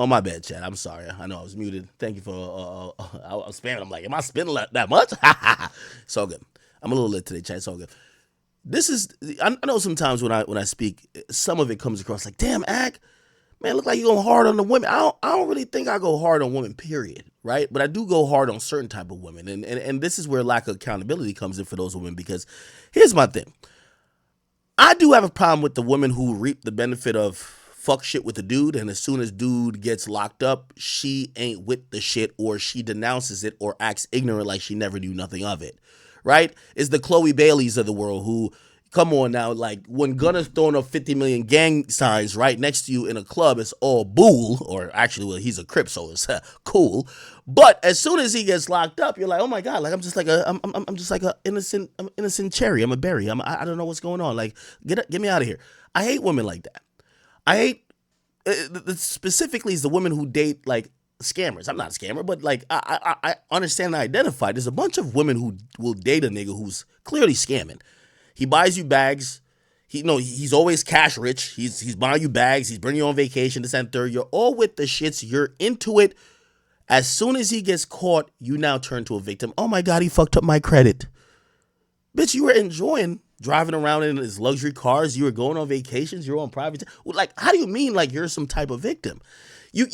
Oh, my bad, Chad. I'm sorry. I know I was muted. Thank you for. I was spamming. I'm like, am I spinning that much? It's all good. I'm a little lit today, Chad. It's all good. This is. I know sometimes when I speak, some of it comes across like, damn, Ak, man, look like you going hard on the women. I don't really think I go hard on women, period. Right? But I do go hard on certain type of women, and this is where lack of accountability comes in for those women. Because here's my thing. I do have a problem with the women who reap the benefit of fuck shit with the dude, and as soon as dude gets locked up, she ain't with the shit, or she denounces it, or acts ignorant like she never knew nothing of it. Right? It's the Chloe Baileys of the world who, come on now, like when Gunna's throwing up 50 million gang signs right next to you in a club, it's all bull, or actually, well, he's a Crip, so it's cool. But as soon as he gets locked up, you're like, oh my god, like I'm just like a innocent cherry. I'm a berry. I don't know what's going on. Like get me out of here. I hate women like that. I hate specifically is the women who date like scammers. I'm not a scammer, but like I understand and identify. There's a bunch of women who will date a nigga who's clearly scamming. He buys you bags. He's always cash rich. He's buying you bags. He's bringing you on vacation. This and third. You're all with the shits. You're into it. As soon as he gets caught, you now turn to a victim. Oh my God, he fucked up my credit. Bitch, you were enjoying driving around in his luxury cars. You were going on vacations. You were on private. Like, how do you mean like you're some type of victim? You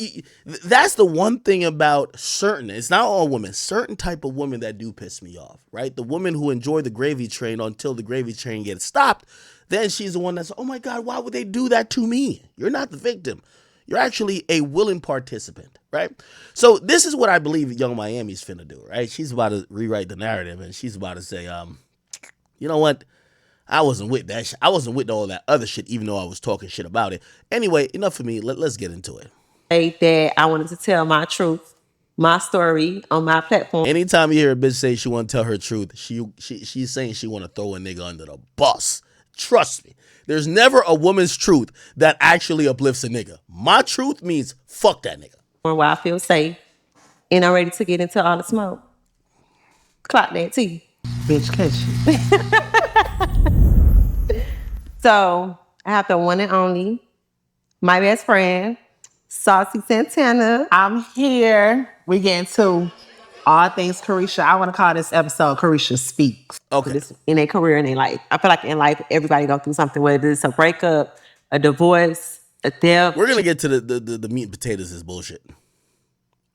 that's the one thing about certain, it's not all women, certain type of women that do piss me off, right? The women who enjoy the gravy train until the gravy train gets stopped, then she's the one that's, oh my God, why would they do that to me? You're not the victim. You're actually a willing participant, right? So this is what I believe Young Miami's finna do, right? She's about to rewrite the narrative, and she's about to say, you know what? I wasn't with that. I wasn't with all that other shit, even though I was talking shit about it. Anyway, enough for me. Let's get into it. That I wanted to tell my truth, my story on my platform. Anytime you hear a bitch say she want to tell her truth, she's saying she want to throw a nigga under the bus. Trust me. There's never a woman's truth that actually uplifts a nigga. My truth means fuck that nigga. Where I feel safe and I'm ready to get into all the smoke. Clock that T. Bitch, catch you. So I have the one and only, my best friend, Saucy Santana. I'm here. We get into all things Carisha. I want to call this episode Carisha Speaks. Okay. In their career and their life. I feel like in life, everybody go through something, whether it's a breakup, a divorce, a death. We're going to get to the meat and potatoes of this bullshit.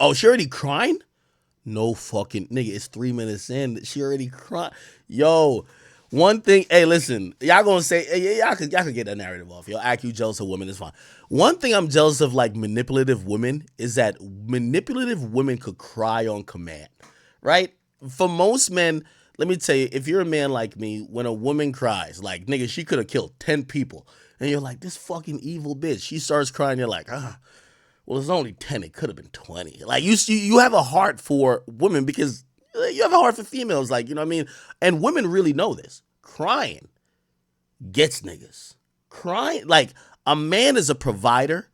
Oh, she already crying? No fucking nigga. It's 3 minutes in. She already crying. Yo, one thing. Hey, listen. Y'all gonna say y'all could get that narrative off. Yo, act you jealous of women is fine. One thing I'm jealous of, like manipulative women, is that manipulative women could cry on command, right? For most men, let me tell you, if you're a man like me, when a woman cries, like nigga, she could have killed 10 people, and you're like, this fucking evil bitch. She starts crying. You're like, well, it's only 10. It could have been 20. Like, you have a heart for women because you have a heart for females. Like, you know what I mean? And women really know this. Crying gets niggas. Crying, like, a man is a provider.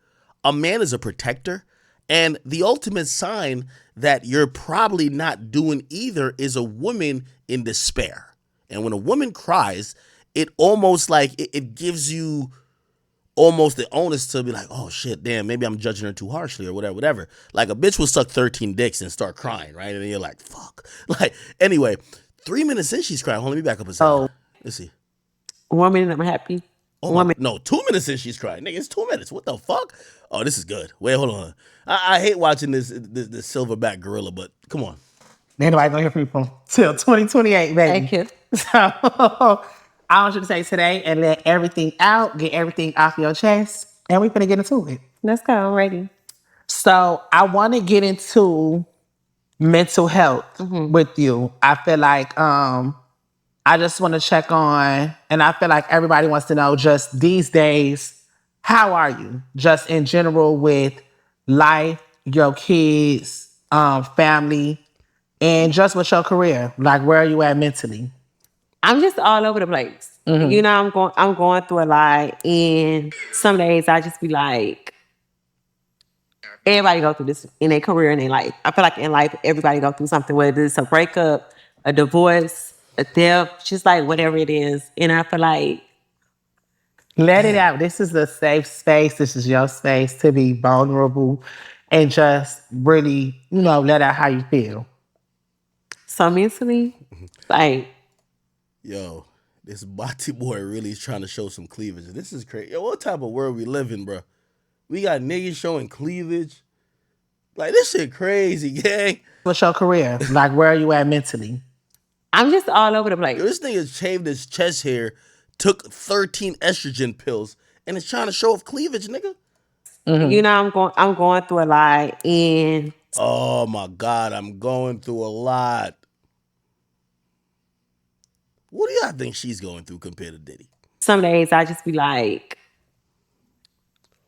A man is a protector. And the ultimate sign that you're probably not doing either is a woman in despair. And when a woman cries, it almost like, it gives you almost the onus to be like, oh shit, damn, maybe I'm judging her too harshly or whatever. Like a bitch will suck 13 dicks and start crying, right? And then you're like, fuck. Like, anyway, 3 minutes in, she's crying. Hold on, let me back up a second. Oh. Let's see. 1 minute, I'm happy. Oh, no, 2 minutes in, she's crying. Nigga, it's 2 minutes. What the fuck? Oh, this is good. Wait, hold on. I hate watching this silverback gorilla, but come on. Ain't nobody gonna hear people till 2028, baby. Thank you. So I want you to say today and let everything out, get everything off your chest, and we're gonna get into it. Let's go. I'm ready. So I want to get into mental health with you. I feel like I just want to check on, and I feel like everybody wants to know just these days, how are you? Just in general with life, your kids, family, and just with your career. Like, where are you at mentally? I'm just all over the place. You know, I'm going through a lot, and some days I just be like, everybody go through this in their career and their life. I feel like in life, everybody go through something, whether it's a breakup, a divorce, a death, just like whatever it is. And I feel like Let it out. This is a safe space. This is your space to be vulnerable and just really, let out how you feel. So mentally, like, Yo, this Bati boy really is trying to show some cleavage. This is crazy. Yo, what type of world we live in, bro? We got niggas showing cleavage. Like, this shit crazy, gang. What's your career? Like, where are you at mentally? I'm just all over the place. Yo, this nigga shaved his chest hair, took 13 estrogen pills, and is trying to show off cleavage, nigga. I'm going through a lot, and Oh my God, I'm going through a lot. What do y'all think she's going through compared to Diddy? some days I just be like,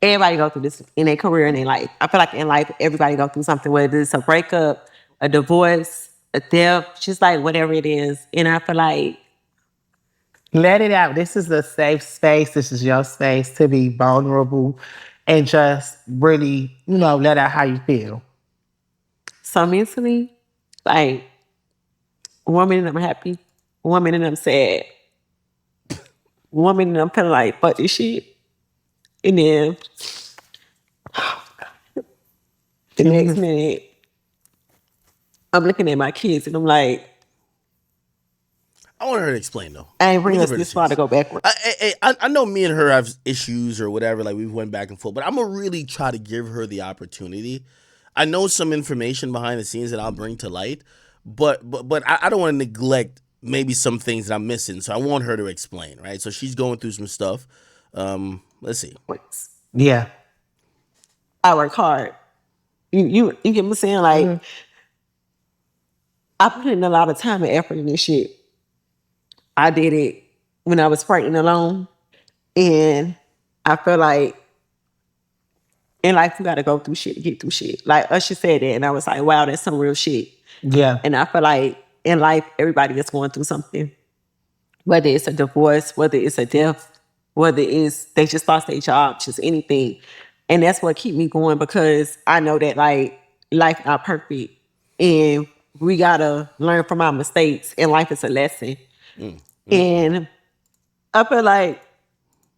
everybody go through this in their career and in life. I feel like in life, everybody go through something, whether it's a breakup, a divorce, a death, just like whatever it is. And I feel like Let it out. This is a safe space. This is your space to be vulnerable and just really, let out how you feel. so mentally, like 1 minute I'm happy, 1 minute I'm sad, 1 minute I'm feeling like fuck this shit, and then the next minute I'm looking at my kids and I'm like, I want her to explain though. I ain't Let me bring us give her the this far to chance. go backwards. I know me and her have issues or whatever, like we went back and forth, but I'm gonna really try to give her the opportunity. I know some information behind the scenes that I'll bring to light, but I don't want to neglect maybe some things that I'm missing. So I want her to explain, right? So she's going through some stuff. Let's see. Yeah. I work hard. You get me saying? Like, I put in a lot of time and effort in this shit. I did it when I was pregnant alone. And I feel like in life you gotta go through shit to get through shit. Like Usher said that, and I was like, wow, that's some real shit. Yeah. And I feel like in life, everybody is going through something. Whether it's a divorce, whether it's a death, whether it's they just lost their job, just anything. And that's what keep me going, because I know that like life not perfect. And we gotta learn from our mistakes, and life is a lesson. And I feel like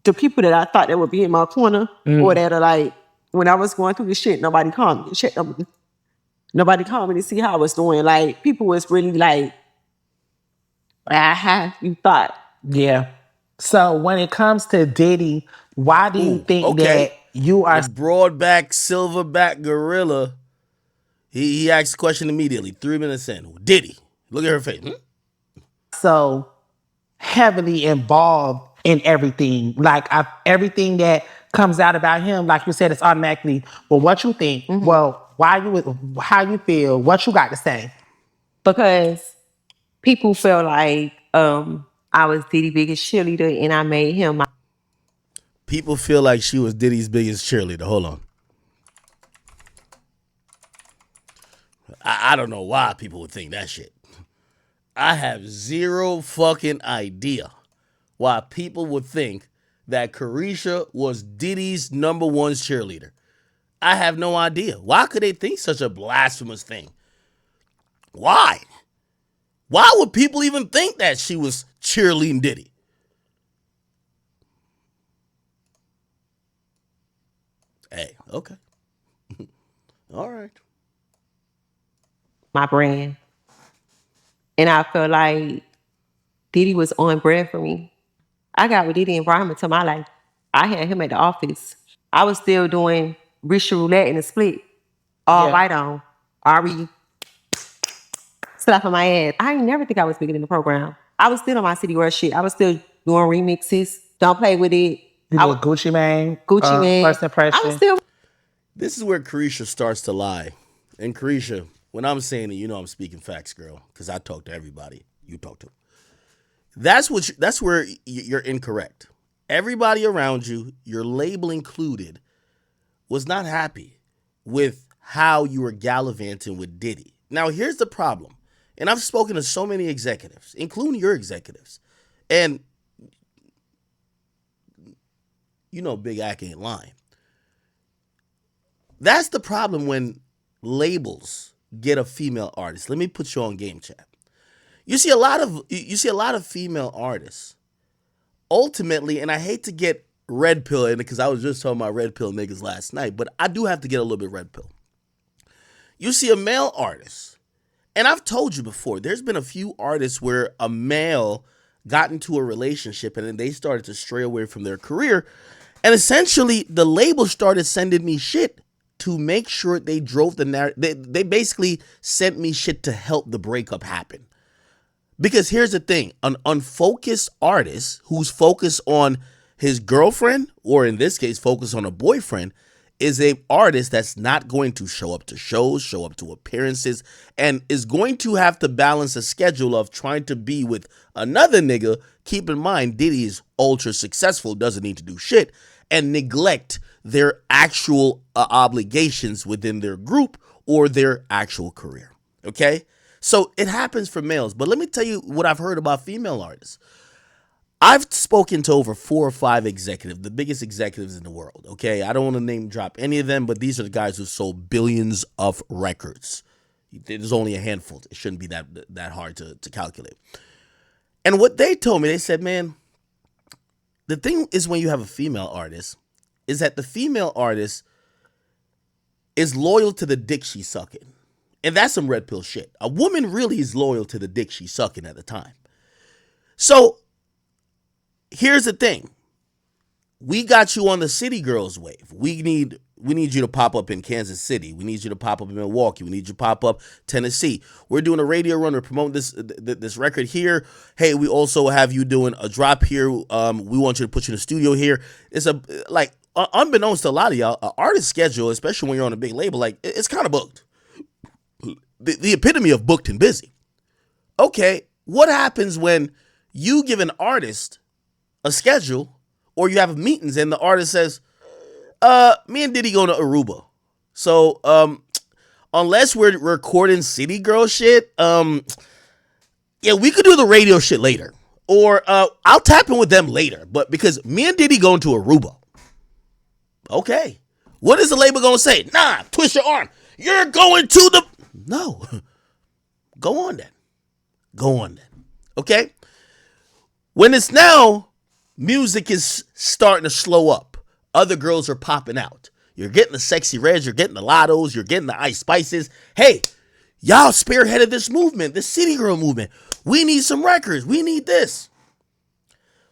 the people that I thought that would be in my corner, or that are like, when I was going through this shit, nobody called me to check on me. Nobody called me to see how I was doing. Like, people was really like, you thought. Yeah. So when it comes to Diddy, why do you think that you are The broadback, silverback gorilla. He asked the question immediately, 3 minutes in. Diddy. Look at her face. so heavily involved in everything? Like everything that comes out about him, like you said, it's automatically, well, what you think? Well, how you feel? What you got to say? Because people feel like I was Diddy's biggest cheerleader and I made him my. People feel like she was Diddy's biggest cheerleader. Hold on. I don't know why people would think that shit. I have zero fucking idea why people would think that Carisha was Diddy's #1 cheerleader. I have no idea. Why could they think such a blasphemous thing? Why? Why would people even think that she was cheerleading Diddy? Hey, okay. All right. My brand. And I feel like Diddy was on brand for me. I got with Diddy and brought him into my life. I had him at the office. I was still doing Richard Roulette in the split. All right on. Ari slapping my ass. I ain't never think I was bigger than the program. I was still on my City World shit. I was still doing remixes. Don't play with it. You did Gucci Mane. Gucci Mane. First impression. I was still. This is where Carisha starts to lie. And Carisha, when I'm saying it, you know I'm speaking facts, girl, because I talk to everybody. You talk to. That's where you're incorrect. Everybody around you, your label included, was not happy with how you were gallivanting with Diddy. Now, here's the problem. And I've spoken to so many executives, including your executives. And you know Big Ack ain't lying. That's the problem when labels get a female artist. Let me put you on game chat. You see a lot of female artists ultimately, and I hate to get red pill, and because I was just talking about red pill niggas last night, but I do have to get a little bit red pill. You see a male artist, and I've told you before, there's been a few artists where a male got into a relationship and then they started to stray away from their career, and essentially the label started sending me shit to make sure they drove the narrative. They basically sent me shit to help the breakup happen. Because here's the thing, an unfocused artist who's focused on his girlfriend, or in this case, focused on a boyfriend, is a artist that's not going to show up to shows, show up to appearances, and is going to have to balance a schedule of trying to be with another nigga. Keep in mind, Diddy is ultra successful, doesn't need to do shit, and neglect their actual obligations within their group or their actual career. Okay? So it happens for males, but let me tell you what I've heard about female artists. I've spoken to over 4 or 5 executives, the biggest executives in the world, okay? I don't want to name drop any of them, but these are the guys who sold billions of records. There's only a handful. It shouldn't be that hard to calculate. And what they told me, they said, man, the thing is when you have a female artist, is that the female artist is loyal to the dick she's sucking. And that's some red pill shit. A woman really is loyal to the dick she's sucking at the time. So here's the thing. We got you on the City Girls wave. We need you to pop up in Kansas City. We need you to pop up in Milwaukee. We need you to pop up Tennessee. We're doing a radio run. We're promoting this record here. Hey, we also have you doing a drop here. We want you to put you in the studio here. It's unbeknownst to a lot of y'all, an artist schedule, especially when you're on a big label, like it's kind of booked. The epitome of booked and busy. Okay, what happens when you give an artist a schedule or you have meetings and the artist says, me and Diddy going to Aruba. So, unless we're recording City Girl shit, yeah, we could do the radio shit later. Or, I'll tap in with them later. But because me and Diddy going to Aruba. Okay. What is the label going to say? Nah, twist your arm. You're going to the... No. Go on then. Okay? When it's now, music is starting to slow up. Other girls are popping out. You're getting the Sexy Reds, you're getting the Lottos, you're getting the Ice Spices. Hey, y'all spearheaded this movement, this City Girl movement. We need some records. We need this.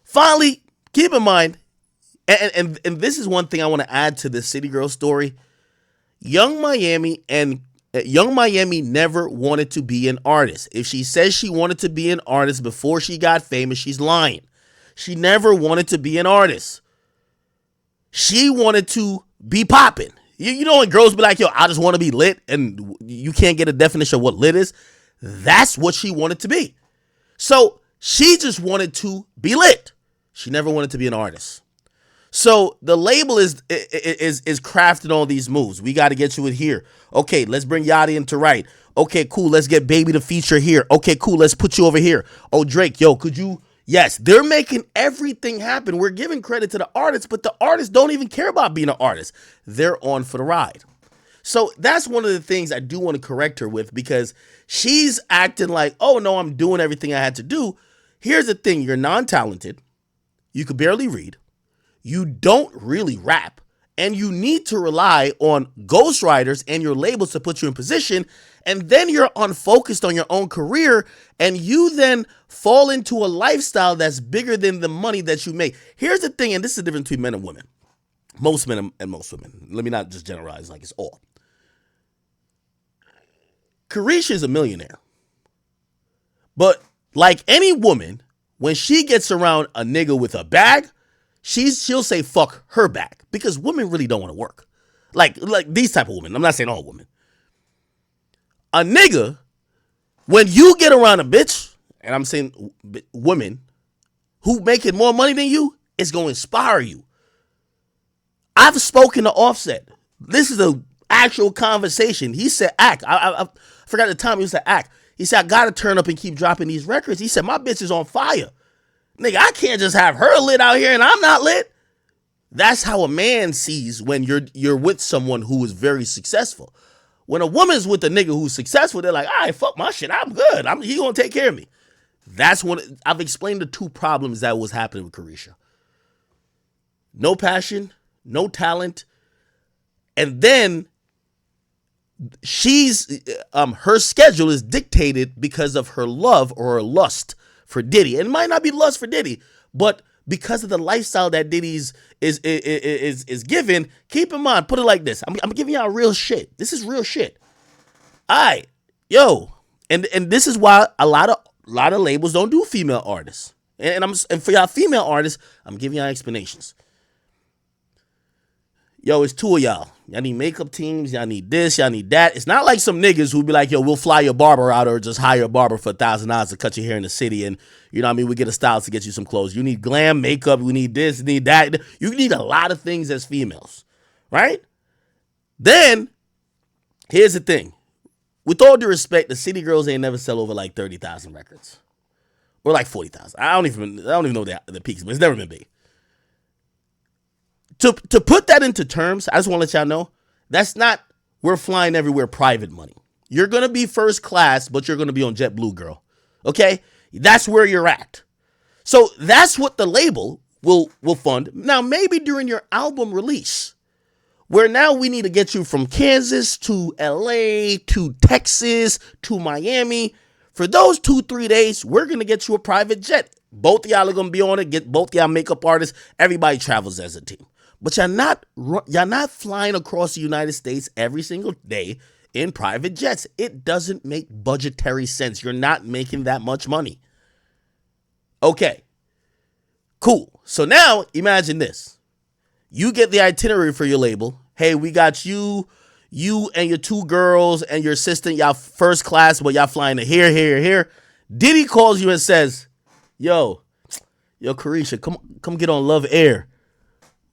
Finally, keep in mind, and this is one thing I want to add to the City Girl story. Young Miami never wanted to be an artist. If she says she wanted to be an artist before she got famous, she's lying. She never wanted to be an artist. She wanted to be popping. You know when girls be like, yo, I just want to be lit, and you can't get a definition of what lit is? That's what she wanted to be. So she just wanted to be lit. She never wanted to be an artist. So the label is crafting all these moves. We got to get you in here. Okay, let's bring Yachty in to write. Okay, cool. Let's get Baby to feature here. Okay, cool. Let's put you over here. Oh, Drake, yo, could you? Yes, they're making everything happen. We're giving credit to the artists, but the artists don't even care about being an artist. They're on for the ride. So that's one of the things I do want to correct her with, because she's acting like, oh, no, I'm doing everything I had to do. Here's the thing. You're non-talented. You could barely read. You don't really rap, and you need to rely on ghostwriters and your labels to put you in position, and then you're unfocused on your own career, and you then fall into a lifestyle that's bigger than the money that you make. Here's the thing, and this is the difference between men and women. Most men and most women. Let me not just generalize like it's all. Carisha is a millionaire. But like any woman, when she gets around a nigga with a bag, she'll say fuck her back, because women really don't want to work. Like these type of women. I'm not saying all women. A nigga, when you get around a bitch, and I'm saying women, who making more money than you, it's going to inspire you. I've spoken to Offset. This is an actual conversation. He said, act. I forgot the time he said act. He said, I got to turn up and keep dropping these records. He said, my bitch is on fire. Nigga, I can't just have her lit out here and I'm not lit. That's how a man sees when you're with someone who is very successful. When a woman's with a nigga who's successful, they're like, all right, fuck my shit. I'm good. He gonna take care of me. That's when I've explained the two problems that was happening with Carisha. no passion, no talent, and then she's her schedule is dictated because of her love or her lust for Diddy. And it might not be lust for Diddy, but because of the lifestyle that Diddy's is given. Keep in mind, put it like this: I'm giving y'all real shit. This is real shit. All right, yo, and this is why a lot of labels don't do female artists. And for y'all female artists, I'm giving y'all explanations. Yo, it's two of y'all. Y'all need makeup teams. Y'all need this. Y'all need that. It's not like some niggas who be like, yo, we'll fly your barber out or just hire a barber for $1,000 to cut your hair in the city. And you know what I mean? We get a stylist to get you some clothes. You need glam, makeup. We need this, need that. You need a lot of things as females, right? Then, here's the thing. With all due respect, the city girls ain't never sell over like 30,000 records. Or like 40,000. I don't even know the peaks, but it's never been big. To put that into terms, I just want to let y'all know, that's not we're flying everywhere private money. You're going to be first class, but you're going to be on JetBlue, girl. Okay? That's where you're at. So that's what the label will fund. Now, maybe during your album release, where now we need to get you from Kansas to LA to Texas to Miami. For those 2-3 days, we're going to get you a private jet. Both of y'all are going to be on it. Get both y'all makeup artists. Everybody travels as a team. But y'all not flying across the United States every single day in private jets. It doesn't make budgetary sense. You're not making that much money. Okay. Cool. So now imagine this. You get the itinerary for your label. Hey, we got you and your two girls and your assistant, y'all first class, but y'all flying to here. Diddy calls you and says, yo, Carisha, come get on Love Air.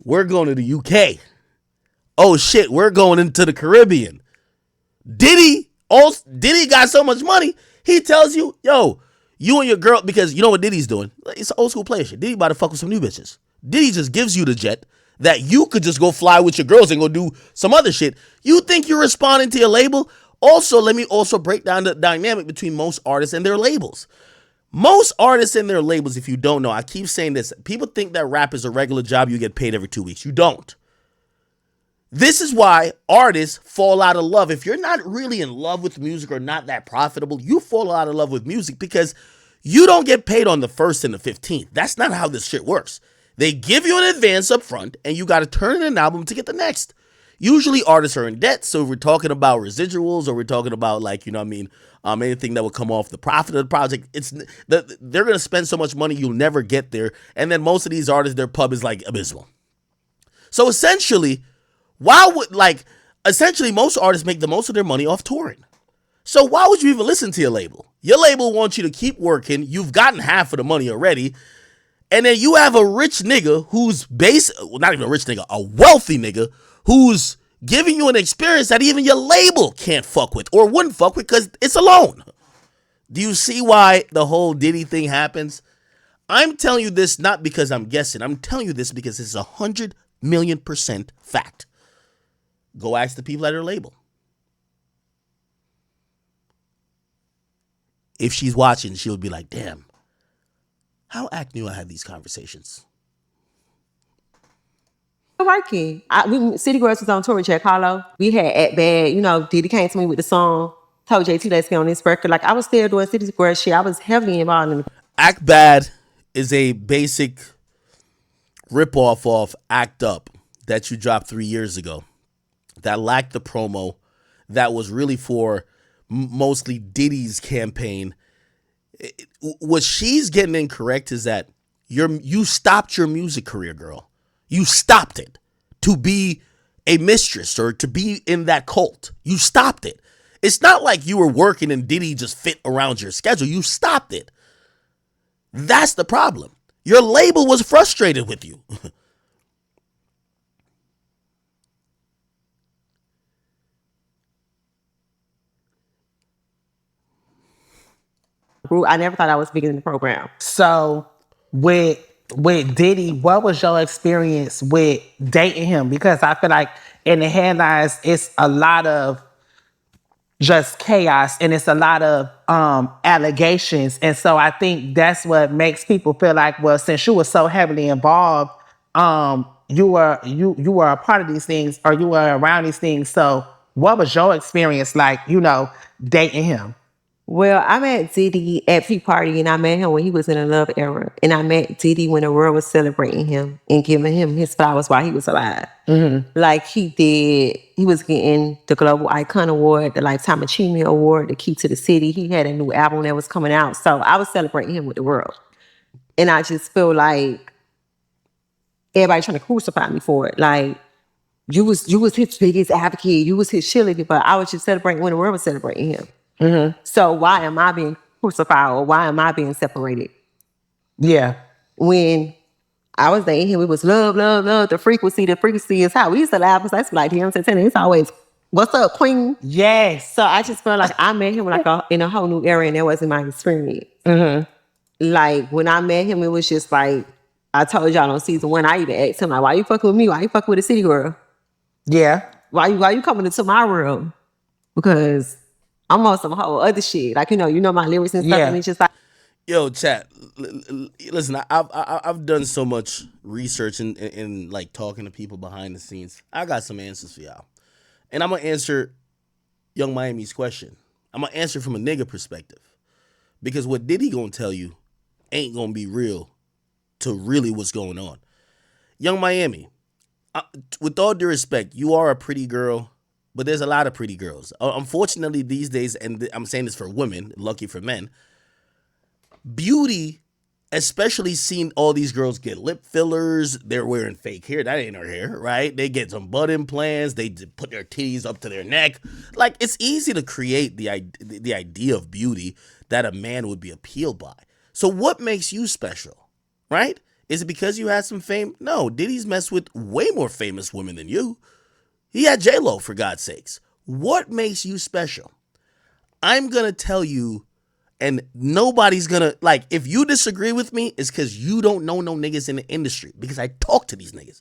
We're going to the UK. Oh shit, we're going into the Caribbean. Diddy got so much money, he tells you, yo, you and your girl, because you know what Diddy's doing? It's old school player shit. Diddy about to fuck with some new bitches. Diddy just gives you the jet that you could just go fly with your girls and go do some other shit. You think you're responding to your label? Also, let me also break down the dynamic between most artists and their labels. Most artists and their labels, if you don't know, I keep saying this, people think that rap is a regular job you get paid every 2 weeks. You don't. This is why artists fall out of love. If you're not really in love with music or not that profitable, you fall out of love with music because you don't get paid on the 1st and the 15th. That's not how this shit works. They give you an advance up front and you got to turn in an album to get the next. Usually artists are in debt, so we're talking about residuals or we're talking about like, you know what I mean, anything that would come off the profit of the project. They're going to spend so much money you'll never get there. And then most of these artists, their pub is like abysmal. So essentially, most artists make the most of their money off touring. So why would you even listen to your label? Your label wants you to keep working. You've gotten half of the money already. And then you have a rich nigga who's not even a rich nigga, a wealthy nigga who's giving you an experience that even your label can't fuck with or wouldn't fuck with because it's a loan. Do you see why the whole Diddy thing happens? I'm telling you this not because I'm guessing. I'm telling you this because it's 100,000,000% fact. Go ask the people at her label. If she's watching, she'll be like, damn, how Act knew I had these conversations. Working. City Girls was on tour with Jack Harlow. We had Act Bad. You know, Diddy came to me with the song. Told JT, let's get on this record. Like, I was still doing City Girls shit. I was heavily involved in it. Act Bad is a basic ripoff of Act Up that you dropped 3 years ago. That lacked the promo. That was really for mostly Diddy's campaign. What she's getting incorrect is that you stopped your music career, girl. You stopped it to be a mistress or to be in that cult. You stopped it. It's not like you were working and Diddy just fit around your schedule. You stopped it. That's the problem. Your label was frustrated with you. I never thought I was bigger than the program. So with Diddy, what was your experience with dating him? Because I feel like in the headlines, it's a lot of just chaos and it's a lot of allegations. And so I think that's what makes people feel like, well, since you were so heavily involved, you were a part of these things, or you were around these things. So what was your experience like, dating him? Well, I met Diddy at Peak Party, and I met him when he was in a love era. And I met Diddy when the world was celebrating him and giving him his flowers while he was alive. Like he was getting the Global Icon Award, the Lifetime Achievement Award, the Key to the City. He had a new album that was coming out. So I was celebrating him with the world. And I just feel like everybody trying to crucify me for it. Like, you was his biggest advocate. You was his cheerleader, but I was just celebrating when the world was celebrating him. So why am I being crucified, or why am I being separated? Yeah. When I was dating him, it was love, love, love. The frequency is high. We used to laugh because that's like, you know what I'm saying? It's always, what's up, queen? Yes. So I just felt like I met him like in a whole new era, and that wasn't my experience. Like when I met him, it was just like, I told y'all on season 1, I even asked him like, why you fucking with me? Why you fucking with a city girl? Yeah. Why you coming into my world? Because I'm on some whole other shit. Like, you know my lyrics and stuff. Yeah. And it's just like, Yo, chat. Listen, I've done so much research and like talking to people behind the scenes. I got some answers for y'all, and I'm gonna answer Young Miami's question. I'm gonna answer from a nigga perspective, because what Diddy gonna tell you ain't gonna be real to really what's going on. Young Miami, with all due respect, you are a pretty girl, but there's a lot of pretty girls. Unfortunately, these days, and I'm saying this for women, lucky for men, beauty, especially seeing all these girls get lip fillers, they're wearing fake hair. That ain't her hair, right? They get some butt implants. They put their titties up to their neck. Like, it's easy to create the idea of beauty that a man would be appealed by. So what makes you special, right? Is it because you had some fame? No, Diddy's messed with way more famous women than you. He had J-Lo, for God's sakes. What makes you special? I'm going to tell you, and nobody's going to, like, if you disagree with me, it's because you don't know no niggas in the industry, because I talk to these niggas.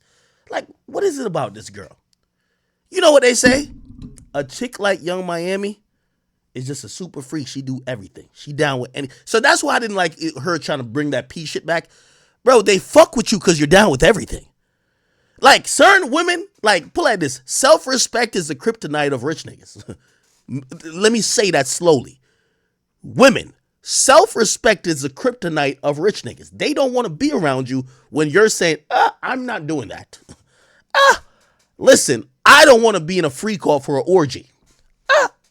Like, what is it about this girl? You know what they say? A chick like Young Miami is just a super freak. She do everything. She down with any. So that's why I didn't like her trying to bring that P shit back. Bro, they fuck with you because you're down with everything. Like, certain women, like, pull like this. Self-respect is the kryptonite of rich niggas. Let me say that slowly. Women, self-respect is the kryptonite of rich niggas. They don't want to be around you when you're saying, I'm not doing that. Listen, I don't want to be in a freak off for an orgy.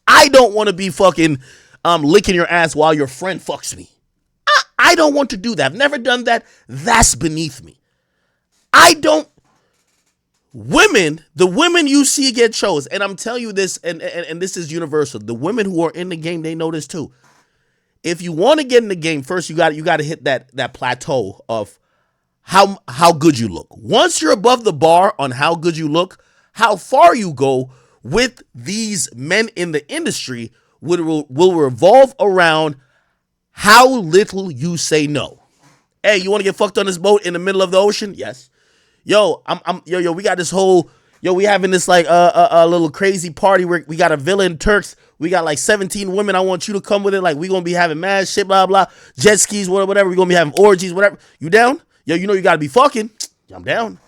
I don't want to be fucking licking your ass while your friend fucks me. I don't want to do that. I've never done that. That's beneath me. Women, the women you see get chose, and I'm telling you this, and this is universal. The women who are in the game, they know this too. If you want to get in the game, first you got to hit that plateau of how good you look. Once you're above the bar on how good you look, how far you go with these men in the industry will revolve around how little you say no. Hey, you want to get fucked on this boat in the middle of the ocean? Yes. Yo, we got this whole, we having this like a little crazy party where we got a villa in Turks. We got like 17 women. I want you to come with it. Like, we gonna be having mad shit, blah blah, jet skis, whatever. We gonna be having orgies, whatever. You down? Yo, you know you gotta be fucking. I'm down.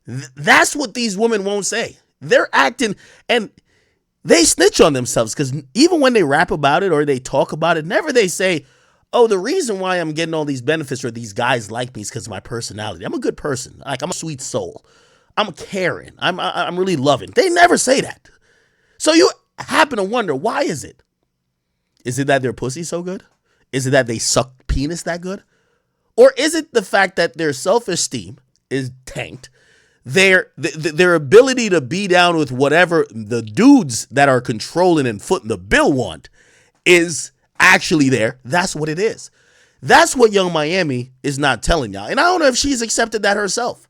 That's what these women won't say. They're acting, and they snitch on themselves, because even when they rap about it or they talk about it, never they say, oh, the reason why I'm getting all these benefits or these guys like me is because of my personality. I'm a good person. Like, I'm a sweet soul. I'm caring. I'm really loving. They never say that. So you happen to wonder, why is it? Is it that their pussy so good? Is it that they suck penis that good? Or is it the fact that their self-esteem is tanked? Their ability to be down with whatever the dudes that are controlling and footing the bill want is actually there. That's what it is. That's what Young Miami is not telling y'all. And I don't know if she's accepted that herself.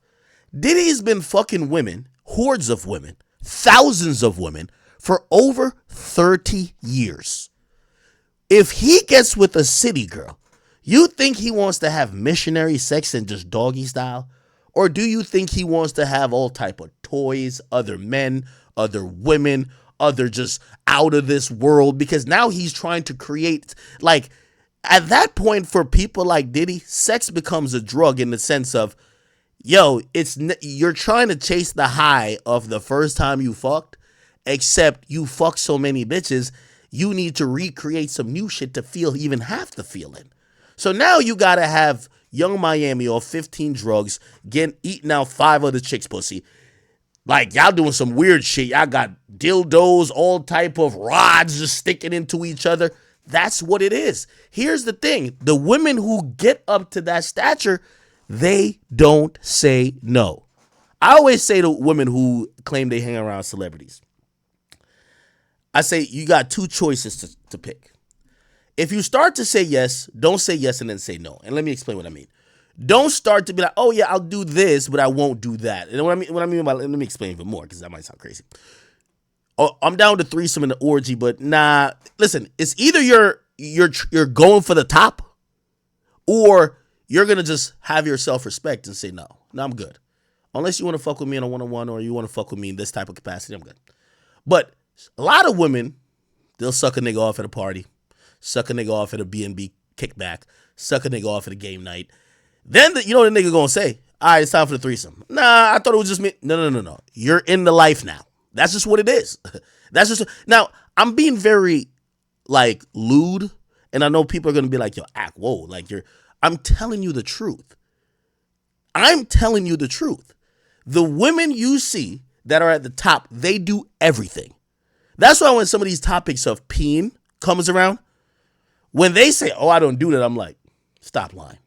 Diddy's been fucking women, hordes of women, thousands of women for over 30 years. If he gets with a city girl, you think he wants to have missionary sex and just doggy style? Or do you think he wants to have all type of toys, other men, other women, other just out of this world? Because now he's trying to create, like, at that point for people like Diddy, sex becomes a drug in the sense of, yo, you're trying to chase the high of the first time you fucked, except you fucked so many bitches, you need to recreate some new shit to feel even half the feeling. So now you gotta have Young Miami off 15 drugs, eating out 5 other chicks' pussy. Like, y'all doing some weird shit. Y'all got dildos, all type of rods just sticking into each other. That's what it is. Here's the thing. The women who get up to that stature, they don't say no. I always say to women who claim they hang around celebrities, I say you got 2 choices to pick. If you start to say yes, don't say yes and then say no. And let me explain what I mean. Don't start to be like, oh yeah, I'll do this, but I won't do that. And what I mean by, let me explain even more, because that might sound crazy. Oh, I'm down to threesome in the orgy, but nah. Listen, it's either you're going for the top, or you're gonna just have your self-respect and say no, I'm good. Unless you want to fuck with me in a one-on-one, or you want to fuck with me in this type of capacity, I'm good. But a lot of women, they'll suck a nigga off at a party, suck a nigga off at a B&B kickback, suck a nigga off at a game night. Then you know what the nigga gonna say? All right, it's time for the threesome. Nah, I thought it was just me. No. You're in the life now. That's just what it is. That's just now. I'm being very like lewd, and I know people are gonna be like, "Yo, whoa!" Like I'm telling you the truth. I'm telling you the truth. The women you see that are at the top, they do everything. That's why when some of these topics of peeing comes around, when they say, "Oh, I don't do that," I'm like, stop lying.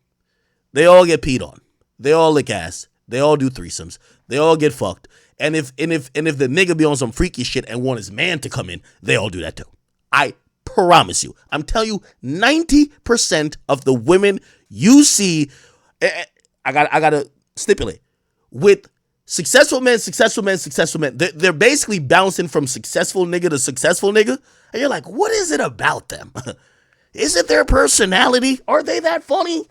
They all get peed on. They all lick ass. They all do threesomes. They all get fucked. And if the nigga be on some freaky shit and want his man to come in, they all do that too. I promise you. I'm telling you, 90% of the women you see, I gotta stipulate, with successful men, they're basically bouncing from successful nigga to successful nigga. And you're like, what is it about them? Is it their personality? Are they that funny?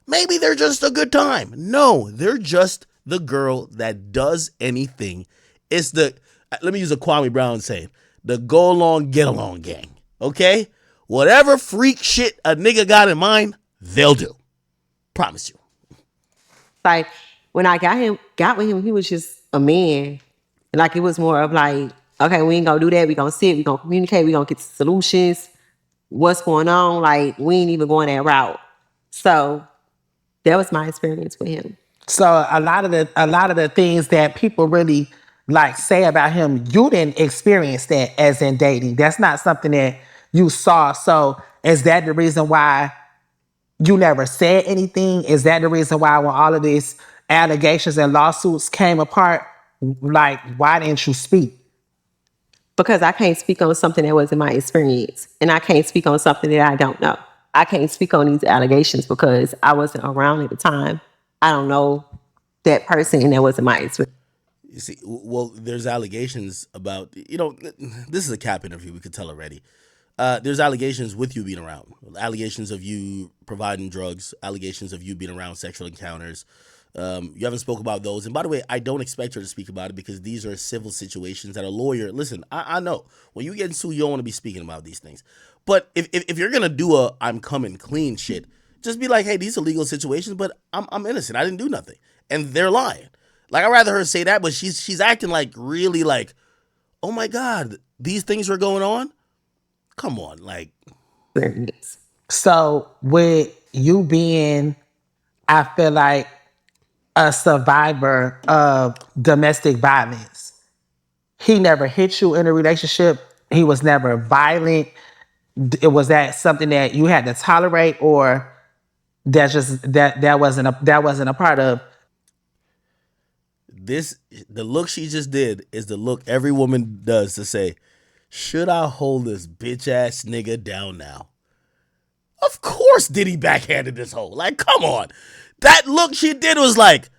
Maybe they're just a good time. No, they're just the girl that does anything. It's let me use a Kwame Brown saying, the go along, get along gang. Okay? Whatever freak shit a nigga got in mind, they'll do. Promise you. Like, when I got with him, he was just a man. And like, it was more of like, okay, we ain't gonna do that. We gonna sit, we gonna communicate, we gonna get solutions. What's going on? Like, we ain't even going that route. So that was my experience with him. So a lot of the things that people really like say about him, you didn't experience that as in dating. That's not something that you saw. So is that the reason why you never said anything? Is that the reason why when all of these allegations and lawsuits came apart, like, why didn't you speak? Because I can't speak on something that wasn't my experience. And I can't speak on something that I don't know. I can't speak on these allegations because I wasn't around at the time. I don't know that person, and that wasn't my experience. You see, well, there's allegations about, this is a cap interview, we could tell already. There's allegations with you being around, allegations of you providing drugs, allegations of you being around sexual encounters. You haven't spoke about those. And by the way, I don't expect her to speak about it because these are civil situations that a lawyer, listen, I know when you get sued, you don't want to be speaking about these things. But if you're going to do a I'm coming clean shit, just be like, hey, these are legal situations, but I'm innocent. I didn't do nothing. And they're lying. Like, I'd rather her say that, but she's acting like really like, oh my God, these things were going on? Come on, like. So with you being, I feel like, a survivor of domestic violence, he never hit you in a relationship. He was never violent. Was that something that you had to tolerate, or that wasn't a part of? The look she just did is the look every woman does to say, should I hold this bitch ass nigga down now? Of course Diddy backhanded this hoe. Like, come on. That look she did was like,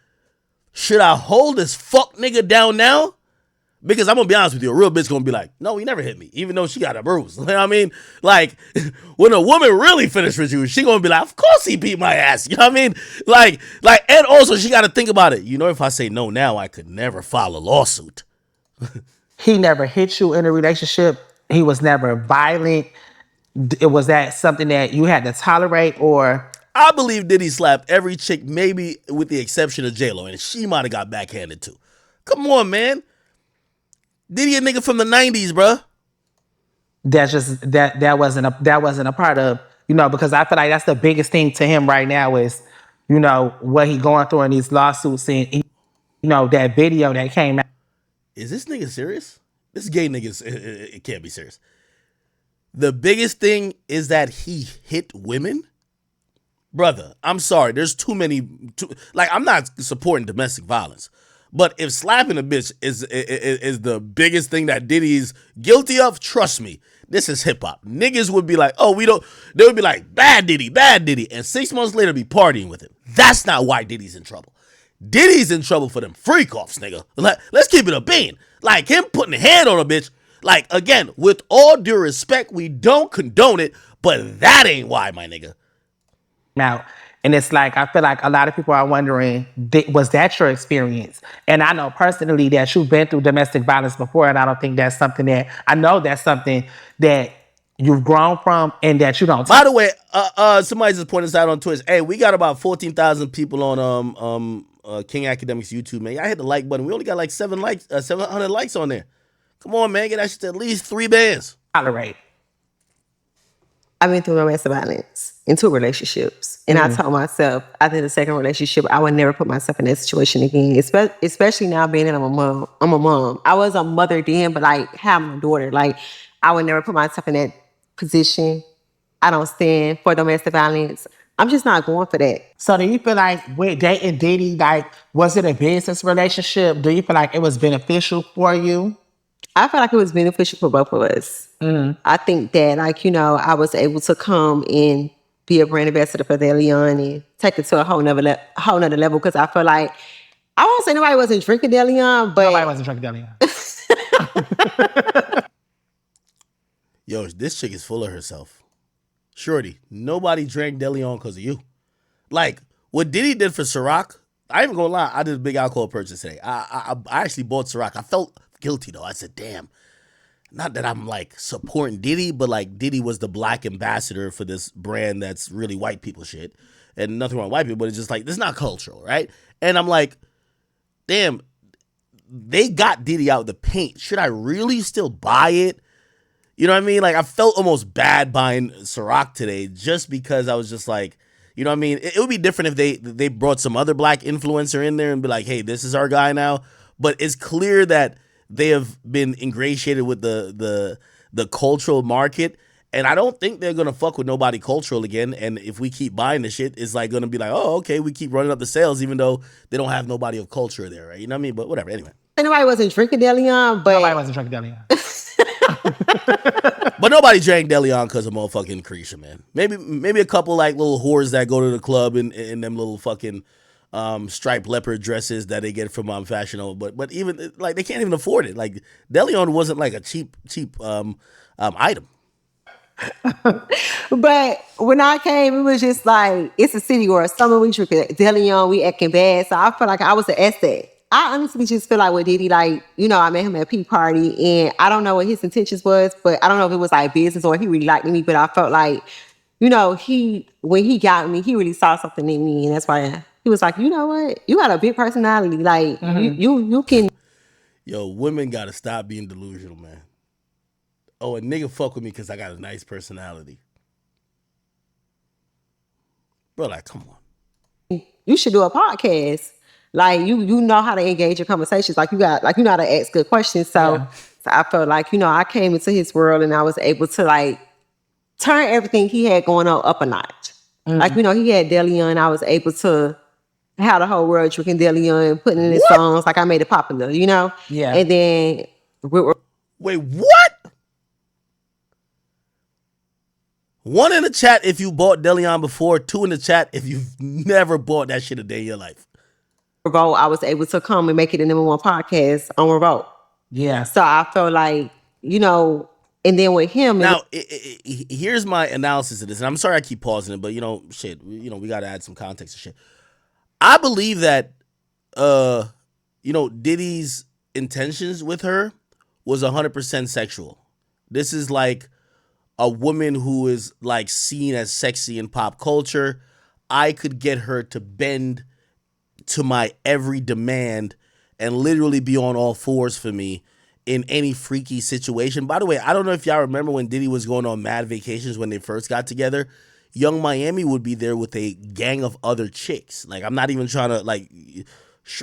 should I hold this fuck nigga down now? Because I'm going to be honest with you, a real bitch going to be like, no, he never hit me, even though she got a bruise. You know what I mean? Like, when a woman really finished with you, she going to be like, of course he beat my ass. You know what I mean? Like, and also she got to think about it. If I say no now, I could never file a lawsuit. He never hit you in a relationship. He was never violent. Was that something that you had to tolerate, or I believe Diddy slapped every chick, maybe with the exception of J-Lo, and she might have got backhanded too. Come on, man. Diddy a nigga from the 90s, bruh. That's just that wasn't a part of, because I feel like that's the biggest thing to him right now is, what he going through in these lawsuits and that video that came out. Is this nigga serious? This gay nigga, it can't be serious. The biggest thing is that he hit women? Brother, I'm sorry. There's too many. I'm not supporting domestic violence. But if slapping a bitch is the biggest thing that Diddy's guilty of, trust me, this is hip hop. Niggas would be like, oh, we don't. They would be like, bad Diddy, and 6 months later be partying with him. That's not why Diddy's in trouble. Diddy's in trouble for them freak offs, nigga. Let's keep it a bean. Like him putting a hand on a bitch. Like, again, with all due respect, we don't condone it, but that ain't why, my nigga. Out. And it's like, I feel like a lot of people are wondering, was that your experience? And I know personally that you've been through domestic violence before, and I don't think that's something that you've grown from and that you don't. By the way, somebody just pointed this out on Twitch. Hey, we got about 14,000 people on King Akademiks YouTube, man. I hit the like button. We only got like 700 likes on there. Come on, man. Get that shit to at least 3 bands. Tolerate. I've been through domestic violence in 2 relationships. And I told myself, after the second relationship, I would never put myself in that situation again, especially now being that I'm a mom. I was a mother then, but having a daughter, I would never put myself in that position. I don't stand for domestic violence. I'm just not going for that. So do you feel like with dating Diddy, was it a business relationship? Do you feel like it was beneficial for you? I feel like it was beneficial for both of us. I think that, I was able to come and be a brand ambassador for Deleon and take it to a whole nother level, because I feel like, I won't say nobody wasn't drinking Deleon, but... Nobody wasn't drinking Deleon. Yo, this chick is full of herself. Shorty, nobody drank Deleon because of you. What Diddy did for Ciroc, I ain't even gonna lie, I did a big alcohol purchase today. I actually bought Ciroc. I felt guilty though. I said, damn. Not that I'm supporting Diddy, but Diddy was the black ambassador for this brand that's really white people shit. And nothing wrong with white people, but it's just this is not cultural, right? And I'm like, damn, they got Diddy out of the paint. Should I really still buy it? You know what I mean? I felt almost bad buying Ciroc today just because I was just you know what I mean? It would be different if they brought some other black influencer in there and be like, hey, this is our guy now. But it's clear that they have been ingratiated with the cultural market, and I don't think they're gonna fuck with nobody cultural again. And if we keep buying the shit, it's gonna be oh, okay, we keep running up the sales, even though they don't have nobody of culture there, right? You know what I mean? But whatever. Anyway, nobody wasn't drinking Deleon, but nobody wasn't drinking Deleon. But nobody drank Deleon because of motherfucking Carisha, man. Maybe a couple little whores that go to the club in them little fucking striped leopard dresses that they get from Fashion Nova, but even they can't even afford it. Deleon wasn't a cheap item. But when I came, it was just it's a city or a summer, we drink Deleon, we acting bad. So I felt like I was an asset. I honestly just feel with Diddy, I met him at a P party, and I don't know what his intentions was, but I don't know if it was business or he really liked me, but I felt when he got me, he really saw something in me, and that's why he was like, you know what? You got a big personality. You can... Yo, women got to stop being delusional, man. Oh, a nigga fuck with me because I got a nice personality. Bro, come on. You should do a podcast. You know how to engage in conversations. You know how to ask good questions. So I felt I came into his world and I was able to turn everything he had going on up a notch. He had Deleon. I was able to have the whole world drinking Deleon, putting in his songs. I made it popular, Yeah. And then wait, what? 1 in the chat if you bought Deleon before. 2 in the chat if you've never bought that shit a day in your life. Revolt, I was able to come and make it the #1 podcast on Revolt. Yeah. So I felt and then with him... Now, here's my analysis of this. And I'm sorry I keep pausing it, but, we got to add some context and shit. I believe that, Diddy's intentions with her was 100% sexual. This is a woman who is seen as sexy in pop culture. I could get her to bend to my every demand and literally be on all fours for me in any freaky situation. By the way, I don't know if y'all remember when Diddy was going on mad vacations when they first got together. Young Miami would be there with a gang of other chicks. Like, I'm not even trying to like.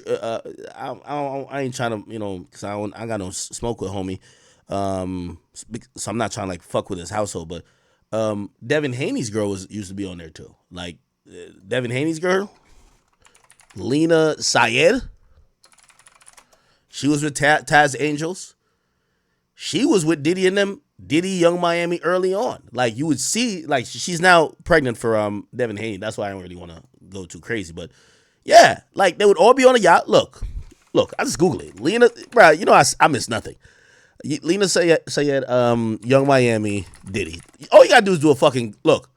I ain't trying to, because I got no smoke with homie. So I'm not trying to like fuck with his household, but Devin Haney's girl used to be on there too. Like Devin Haney's girl, Lena Syed. She was with Taz Angels. She was with Diddy and them. Diddy, Young Miami early on. Like you would see, like she's now pregnant for Devin Haney. That's why I don't really want to go too crazy, but yeah, like they would all be on a yacht. Look, I just Google it. Lena, bro, I miss nothing. Lena Sayed, Young Miami, Diddy. All you gotta do is do a fucking look.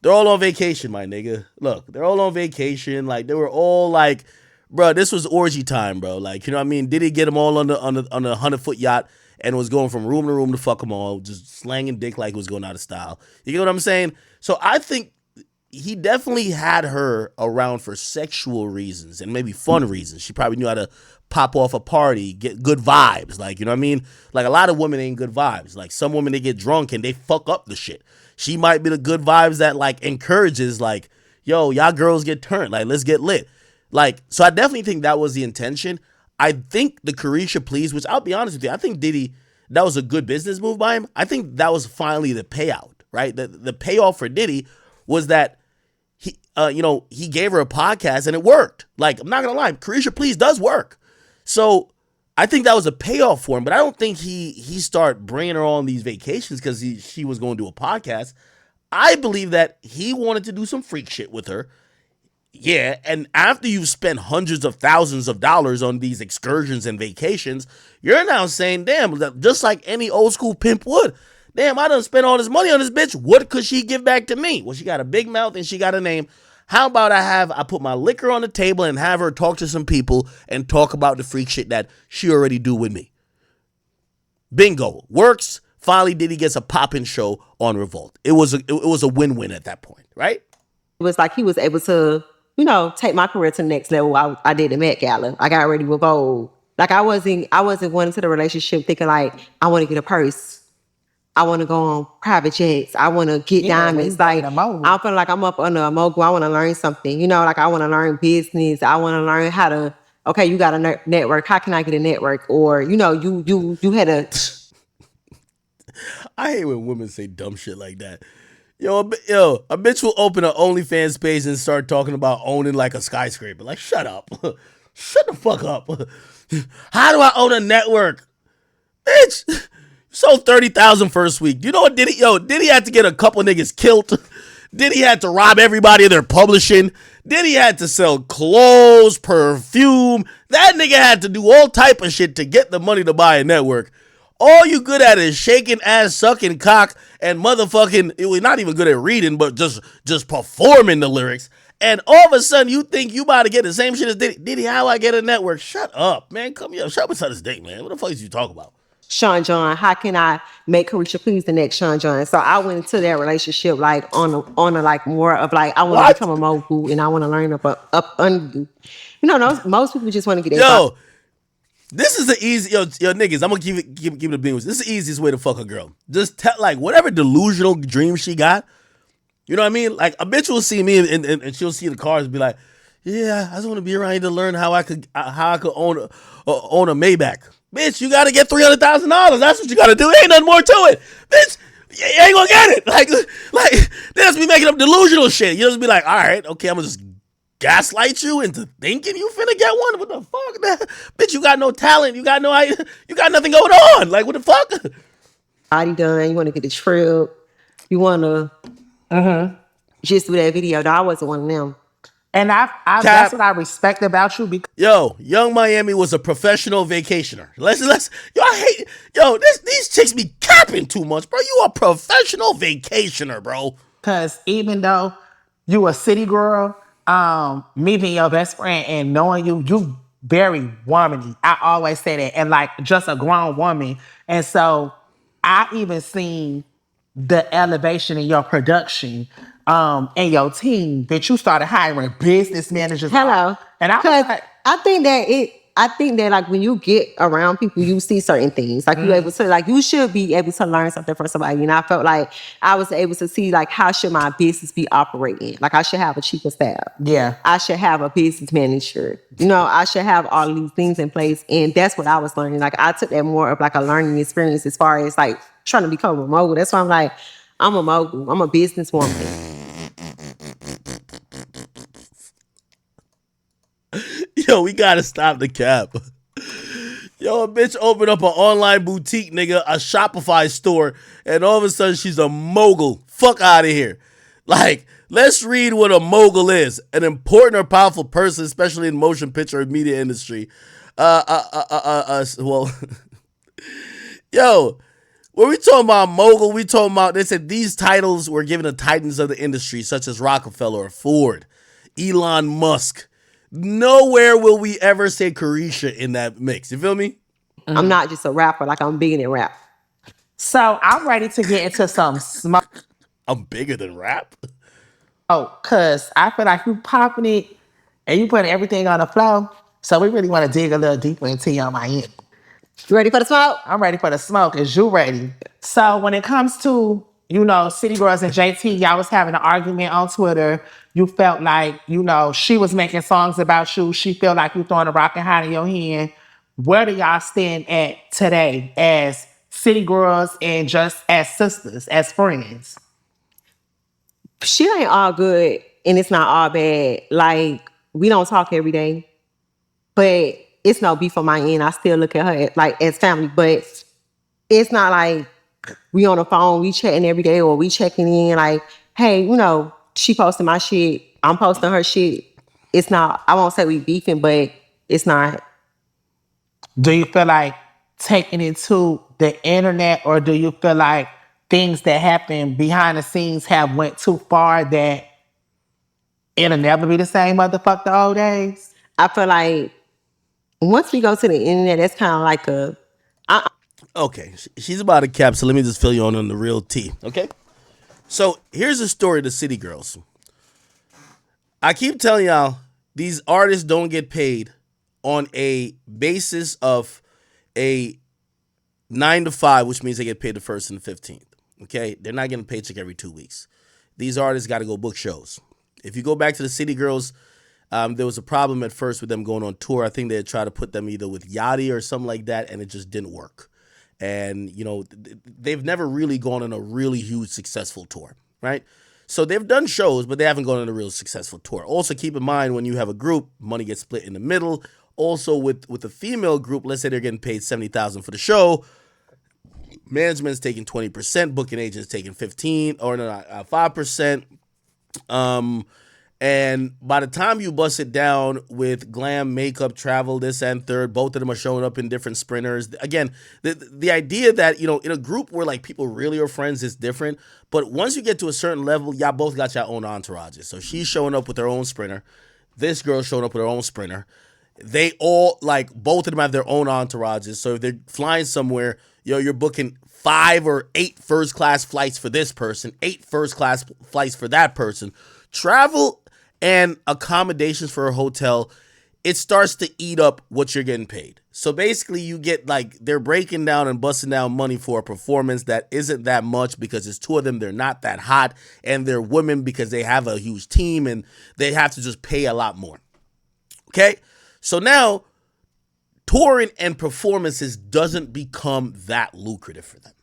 They're all on vacation, my nigga. Look, they're all on vacation. Like they were all like, bro, this was orgy time, bro. Like, you know what I mean? Diddy get them all on the 100-foot yacht and was going from room to room to fuck them all, just slanging dick like it was going out of style. You get what I'm saying? So I think he definitely had her around for sexual reasons and maybe fun reasons. She probably knew how to pop off a party, get good vibes. Like, you know what I mean? Like a lot of women ain't good vibes. Like some women, they get drunk and they fuck up the shit. She might be the good vibes that like encourages like, yo, y'all girls get turned. Like, let's get lit. Like, so I definitely think that was the intention. I think the Carisha Please, which I'll be honest with you, I think Diddy, that was a good business move by him. I think that was finally the payout, right? The payoff for Diddy was that he gave her a podcast and it worked. Like, I'm not gonna lie, Carisha Please does work. So I think that was a payoff for him, but I don't think he started bringing her on these vacations because she was going to do a podcast. I believe that he wanted to do some freak shit with her. Yeah, and after you've spent hundreds of thousands of dollars on these excursions and vacations, you're now saying, damn, just like any old school pimp would, damn, I done spent all this money on this bitch. What could she give back to me? Well, she got a big mouth and she got a name. How about I put my liquor on the table and have her talk to some people and talk about the freak shit that she already do with me? Bingo. Works. Finally, Diddy gets a poppin' show on Revolt. It was a win-win at that point, right? It was like he was able to, take my career to the next level. I did the Met Gala. I got ready with Vogue. Like I wasn't going into the relationship thinking like I want to get a purse. I want to go on private jets. I want to get diamonds. Like I feel like I'm up under a mogul. I want to learn something. Like I want to learn business. I want to learn how to. Okay, you got a network. How can I get a network? Or you had a. I hate when women say dumb shit like that. Yo, a bitch will open an OnlyFans page and start talking about owning like a skyscraper. Like, shut up. Shut the fuck up. How do I own a network? Bitch, you sold 30,000 first week. You know what Diddy? Diddy had to get a couple niggas killed. Diddy had to rob everybody of their publishing. Diddy had to sell clothes, perfume. That nigga had to do all type of shit to get the money to buy a network. All you good at is shaking ass, sucking cock, and motherfucking, it was not even good at reading, but just performing the lyrics. And all of a sudden, you think you about to get the same shit as Diddy. Diddy, how I get a network? Shut up, man. Come here. Shut up inside this date, man. What the fuck is you talking about? Sean John, how can I make Carisha Please the next Sean John? So I went into that relationship like on a like more of like I want to become a mogul and I want to learn up under. Most people just want to get that. This is the easy yo niggas. I'm gonna keep it a beam. This is the easiest way to fuck a girl. Just tell like whatever delusional dream she got. You know what I mean? Like a bitch will see me and she'll see the cars and be like, yeah, I just want to be around here to learn how I could own a Maybach. Bitch, you gotta get $300,000. That's what you gotta do. Ain't nothing more to it, bitch. You ain't gonna get it. Like they just be making up delusional shit. You just be like, all right, okay, I'm gonna just gaslight you into thinking you finna get one. What the fuck? Bitch, you got no talent. You got nothing going on. Like, what the fuck? Body done. You want to get the trip. You want to just do that video. No, I wasn't one of them. And that's what I respect about you. Because Young Miami was a professional vacationer. These chicks be capping too much, bro. You a professional vacationer, bro. Because even though you a city girl, meeting your best friend and knowing you very womanly. I always say that. And like just a grown woman. And so I even seen the elevation in your production in your team that you started hiring business managers. Hello. And I was Because like, I think that like when you get around people, you see certain things. Like you able to like you should be able to learn something from somebody. And I felt like I was able to see like how should my business be operating. Like I should have a chief of staff. Yeah. I should have a business manager. You know, I should have all these things in place. And that's what I was learning. Like I took that more of like a learning experience as far as like trying to become a mogul. That's why I'm like, I'm a mogul. I'm a businesswoman. Yo, we gotta stop the cap. Yo, a bitch opened up an online boutique, nigga, a Shopify store, and all of a sudden she's a mogul. Fuck out of here. Like, let's read what a mogul is. An important or powerful person, especially in motion picture or media industry. Well, yo, when we talking about mogul, we talking about, they said these titles were given to titans of the industry, such as Rockefeller or Ford, Elon Musk. Nowhere will we ever say Carisha in that mix. You feel me? I'm not just a rapper, like I'm bigger than rap. so I'm ready to get into some smoke. I'm bigger than rap. Oh, cause I feel like you popping it and you putting everything on the floor. So we really want to dig a little deeper into your Miami. You ready for the smoke? I'm ready for the smoke. Is you ready? So when it comes to, City Girls and JT, y'all was having an argument on Twitter. You felt like, she was making songs about you. She felt like you throwing a rock and hide in your hand. Where do y'all stand at today as City Girls and just as sisters, as friends? Shit ain't all good and it's not all bad. Like, we don't talk every day, but it's no beef on my end. I still look at her like as family, but it's not like we on the phone, we chatting every day or we checking in like, hey, she posting my shit, I'm posting her shit. It's not, I won't say we beefing, but it's not. Do you feel like taking it to the internet, or do you feel like things that happen behind the scenes have went too far that it'll never be the same motherfucker the old days? I feel like once we go to the internet, that's kind of like Okay, she's about to cap, so let me just fill you on the real tea, okay? So here's the story of the City Girls. I keep telling y'all, these artists don't get paid on a basis of a 9 to 5, which means they get paid the 1st and the 15th, okay? They're not getting a paycheck every 2 weeks. These artists got to go book shows. If you go back to the City Girls, there was a problem at first with them going on tour. I think they had tried to put them either with SHAWTY or something like that, and it just didn't work. And, they've never really gone on a really huge successful tour, right? So they've done shows, but they haven't gone on a real successful tour. Also, keep in mind, when you have a group, money gets split in the middle. Also, with a female group, let's say they're getting paid $70,000 for the show. Management's taking 20%, booking agents taking 5%. And by the time you bust it down with glam, makeup, travel, this and third, both of them are showing up in different sprinters. Again, the idea that, in a group where like people really are friends is different. But once you get to a certain level, y'all both got your own entourages. So she's showing up with her own sprinter. This girl's showing up with her own sprinter. They all, like, both of them have their own entourages. So if they're flying somewhere, you're booking 5 or 8 first-class flights for this person, 8 first-class flights for that person. Travel and accommodations for a hotel, it starts to eat up what you're getting paid. So basically you get they're breaking down and busting down money for a performance that isn't that much because it's 2 of them, they're not that hot, and they're women because they have a huge team and they have to just pay a lot more. Okay? So now touring and performances doesn't become that lucrative for them.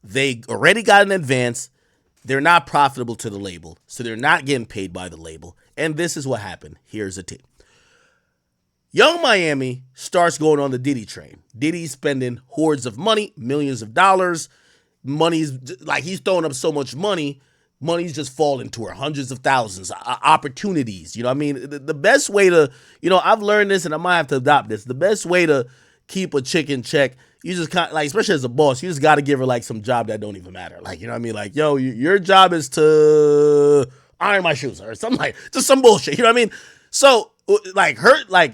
They already got an advance. They're not profitable to the label, so they're not getting paid by the label. And this is what happened. Here's the tip. Young Miami starts going on the Diddy train. Diddy's spending hordes of money, millions of dollars. Money's like he's throwing up so much money. Money's just falling to her, hundreds of thousands, opportunities. You know what I mean? The best way to, I've learned this and I might have to adopt this. The best way to keep a chick in check, you just kind of, especially as a boss, you just got to give her some job that don't even matter. You know what I mean? Yo, your job is to iron my shoes or something just some bullshit. You know what I mean? So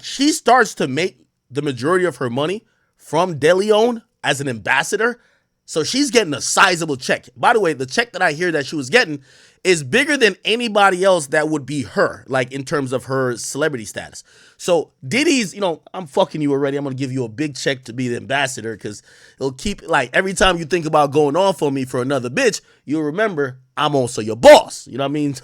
she starts to make the majority of her money from DeLeon as an ambassador So she's getting a sizable check. By the way, the check that I hear that she was getting is bigger than anybody else that would be her, like in terms of her celebrity status. So Diddy's, I'm fucking you already. I'm going to give you a big check to be the ambassador because it'll keep, like, every time you think about going off on me for another bitch, you'll remember I'm also your boss. You know what I mean?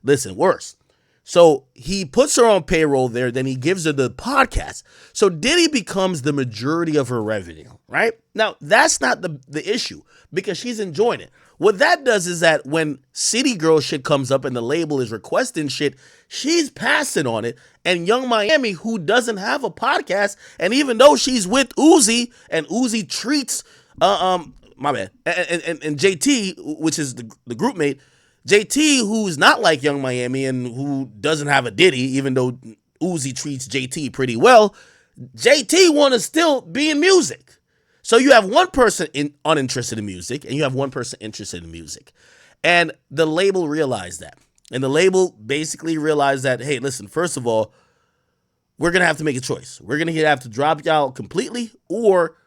Listen, worse. So he puts her on payroll there, then he gives her the podcast. So Diddy becomes the majority of her revenue, right? Now, that's not the issue because she's enjoying it. What that does is that when City Girl shit comes up and the label is requesting shit, she's passing on it. And Young Miami, who doesn't have a podcast, and even though she's with Uzi and Uzi treats, my bad, and JT, which is the group mate, JT, who's not like Young Miami and who doesn't have a Diddy, even though Uzi treats JT pretty well, JT want to still be in music. So you have one person uninterested in music and you have one person interested in music. And the label realized that. And the label basically realized that, hey, listen, first of all, we're going to have to make a choice. We're going to have to drop y'all completely, or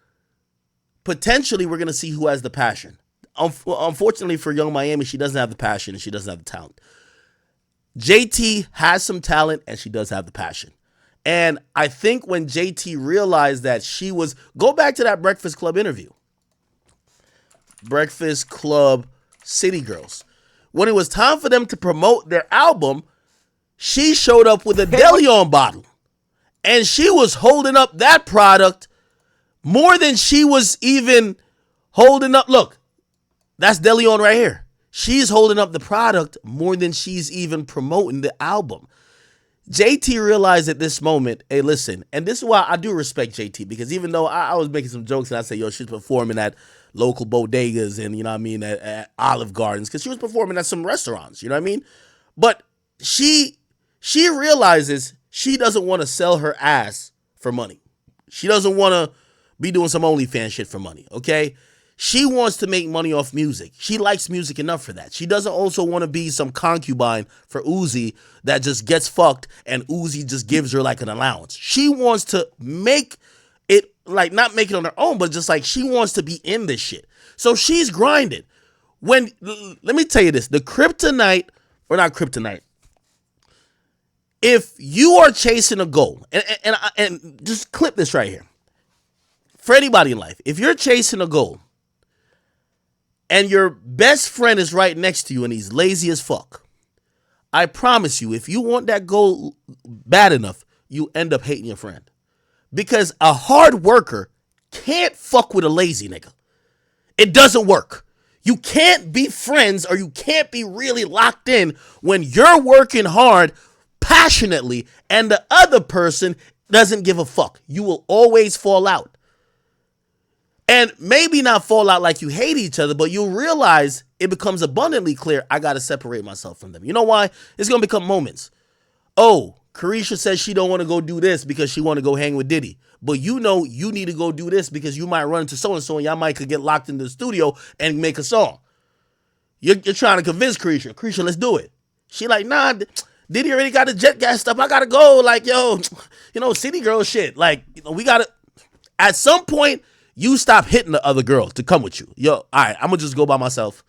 potentially we're going to see who has the passion. Unfortunately for Young Miami, she doesn't have the passion and she doesn't have the talent. JT has some talent and she does have the passion. And I think when JT realized that she was, go back to that Breakfast Club interview. Breakfast Club City Girls. When it was time for them to promote their album, she showed up with a DeLeon bottle. And she was holding up that product more than she was even holding up. Look, that's DeLeon right here. She's holding up the product more than she's even promoting the album. JT realized at this moment, hey, listen, and this is why I do respect JT, because even though I was making some jokes and I say, yo, she's performing at local bodegas and, you know what I mean, at Olive Gardens, because she was performing at some restaurants, you know what I mean? But she realizes she doesn't want to sell her ass for money. She doesn't want to be doing some OnlyFans shit for money, okay? She wants to make money off music. She likes music enough for that. She doesn't also want to be some concubine for Uzi that just gets fucked and Uzi just gives her like an allowance. She wants to make it, like, not make it on her own, but just like she wants to be in this shit. So she's grinding. Let me tell you this, the kryptonite, or not kryptonite, if you are chasing a goal, and just clip this right here, for anybody in life, if you're chasing a goal, and your best friend is right next to you and he's lazy as fuck, I promise you, if you want that goal bad enough, you end up hating your friend. Because a hard worker can't fuck with a lazy nigga. It doesn't work. You can't be friends, or you can't be really locked in when you're working hard passionately and the other person doesn't give a fuck. You will always fall out. And maybe not fall out like you hate each other, but you'll realize it becomes abundantly clear, I got to separate myself from them. You know why? It's going to become moments. Oh, Carisha says she don't want to go do this because she want to go hang with Diddy. But you know you need to go do this because you might run into so-and-so and y'all might could get locked in the studio and make a song. You're trying to convince Carisha, let's do it. She like, nah, Diddy already got the jet gas stuff. I got to go. Like, yo, city girl shit. Like, we got to, at some point, you stop hitting the other girl to come with you. Yo, all right, I'm going to just go by myself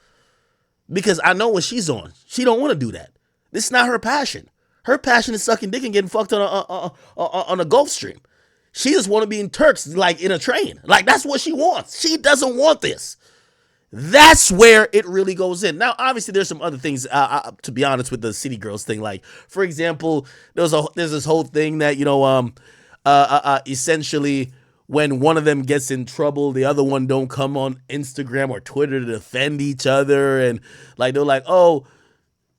because I know what she's on. She don't want to do that. This is not her passion. Her passion is sucking dick and getting fucked on a Gulf Stream. She just want to be in Turks, like in a train. Like, that's what she wants. She doesn't want this. That's where it really goes in. Now, obviously, there's some other things, to be honest, with the City Girls thing. Like, for example, there's this whole thing that, essentially, when one of them gets in trouble, the other one don't come on Instagram or Twitter to defend each other. And like, they're like, oh,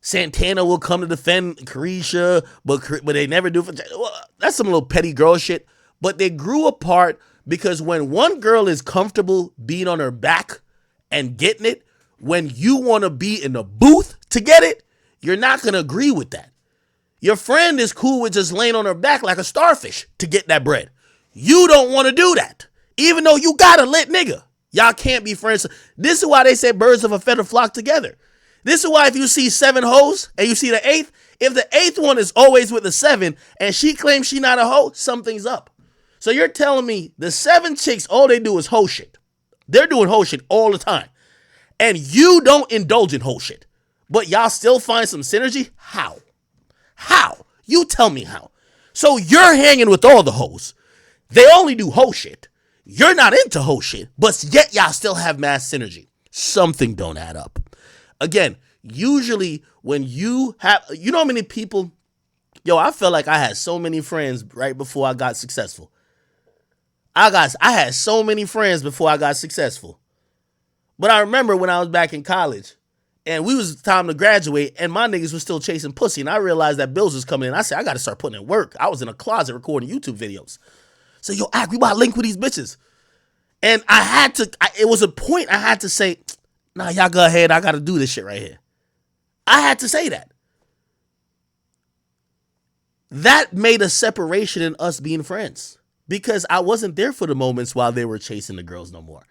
Santana will come to defend Carisha, but they never do. Well, that's some little petty girl shit. But they grew apart because when one girl is comfortable being on her back and getting it, when you want to be in the booth to get it, you're not going to agree with that. Your friend is cool with just laying on her back like a starfish to get that bread. You don't want to do that, even though you got a lit nigga. Y'all can't be friends. This is why they say birds of a feather flock together. This is why if you see 7 hoes and you see the 8th, if the 8th one is always with the 7 and she claims she not a hoe, something's up. So you're telling me the 7 chicks, all they do is hoe shit. They're doing whole shit all the time. And you don't indulge in whole shit. But y'all still find some synergy? How? How? You tell me how. So you're hanging with all the hoes. They only do hoe shit. You're not into hoe shit, but yet y'all still have mass synergy. Something don't add up. Again, usually when you have, you know how many people, I felt like I had so many friends right before I got successful. I had so many friends before I got successful. But I remember when I was back in college and we was time to graduate and my niggas was still chasing pussy and I realized that bills was coming in. I said, I got to start putting in work. I was in a closet recording YouTube videos. So, we about to link with these bitches. And it was a point I had to say, nah, y'all go ahead. I got to do this shit right here. I had to say that. That made a separation in us being friends because I wasn't there for the moments while they were chasing the girls no more.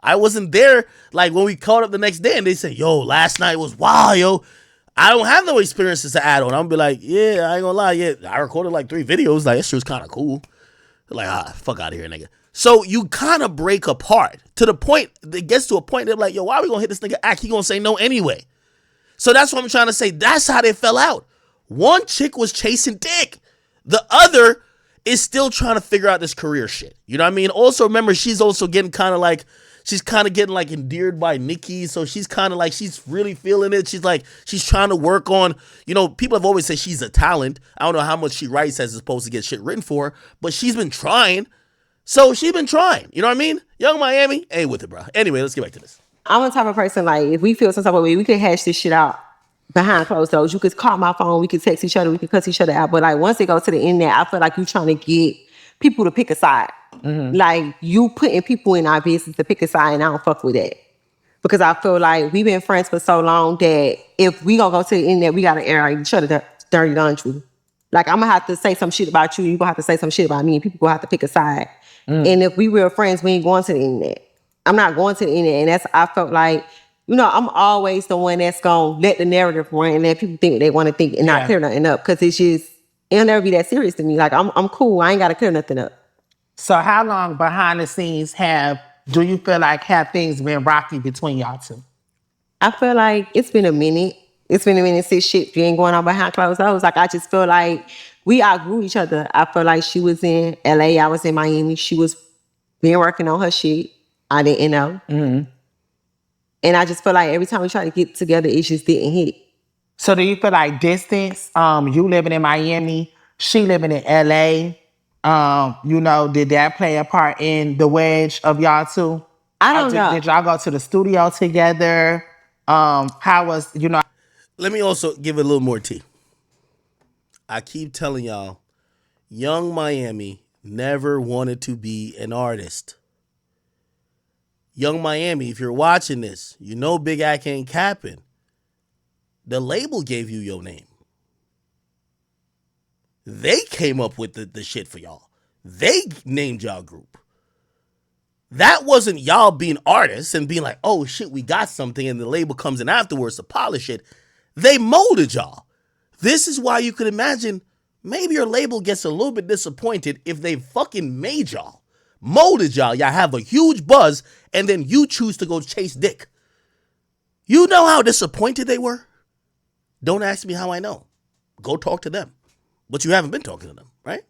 I wasn't there like when we caught up the next day and they said, last night was wild, yo. I don't have no experiences to add on. I'm gonna be like, yeah, I ain't gonna lie. Yeah, I recorded like 3 videos. Like, that shit was kind of cool. Like, fuck out of here, nigga. So you kind of break apart to the point, it gets to a point they're like, why are we gonna hit this nigga act? He gonna say no anyway. So that's what I'm trying to say. That's how they fell out. One chick was chasing dick. The other is still trying to figure out this career shit. You know what I mean? Also, remember, she's also getting kind of like, endeared by Nicki. So she's kind of like, she's really feeling it. She's trying to work on, people have always said she's a talent. I don't know how much she writes as opposed to get shit written for her, but she's been trying. So she's been trying. You know what I mean? Young Miami, ain't with it, bro. Anyway, let's get back to this. I'm the type of person, like, if we feel some type of way, we could hash this shit out behind closed doors. You could call my phone, we could text each other, we could cuss each other out. But like once it goes to the internet, I feel like you trying to get people to pick a side. Mm-hmm. Like you putting people in our business to pick a side, and I don't fuck with that. Because I feel like we've been friends for so long that if we gonna go to the internet, we gotta air each other dirty laundry. Like I'm gonna have to say some shit about you, you gonna have to say some shit about me, and people gonna have to pick a side. And if we real friends, we ain't going to the internet. I'm not going to the internet, and I felt like, I'm always the one that's gonna let the narrative run and let people think what they want to think and not clear nothing up. Because it'll never be that serious to me. Like I'm cool. I ain't gotta clear nothing up. So how long behind the scenes do you feel like have things been rocky between y'all two? I feel like it's been a minute. It's been a minute since shit been going on behind closed doors. Like I just feel like we outgrew each other. I feel like she was in LA, I was in Miami. She was been working on her shit. I didn't know. Mm-hmm. And I just feel like every time we try to get together, it just didn't hit. So do you feel like distance, you living in Miami, she living in LA, did that play a part in the wedge of y'all two? I don't know. Did y'all go to the studio together? How was, Let me also give it a little more tea. I keep telling y'all, Young Miami never wanted to be an artist. Young Miami, if you're watching this, Big Ack ain't capping. The label gave you your name. They came up with the shit for y'all. They named y'all group. That wasn't y'all being artists and being like, oh shit, we got something, and the label comes in afterwards to polish it. They molded y'all. This is why you could imagine maybe your label gets a little bit disappointed if they fucking made y'all, molded y'all have a huge buzz, and then you choose to go chase dick. You know how disappointed they were? Don't ask me how I know. Go talk to them. But you haven't been talking to them, right?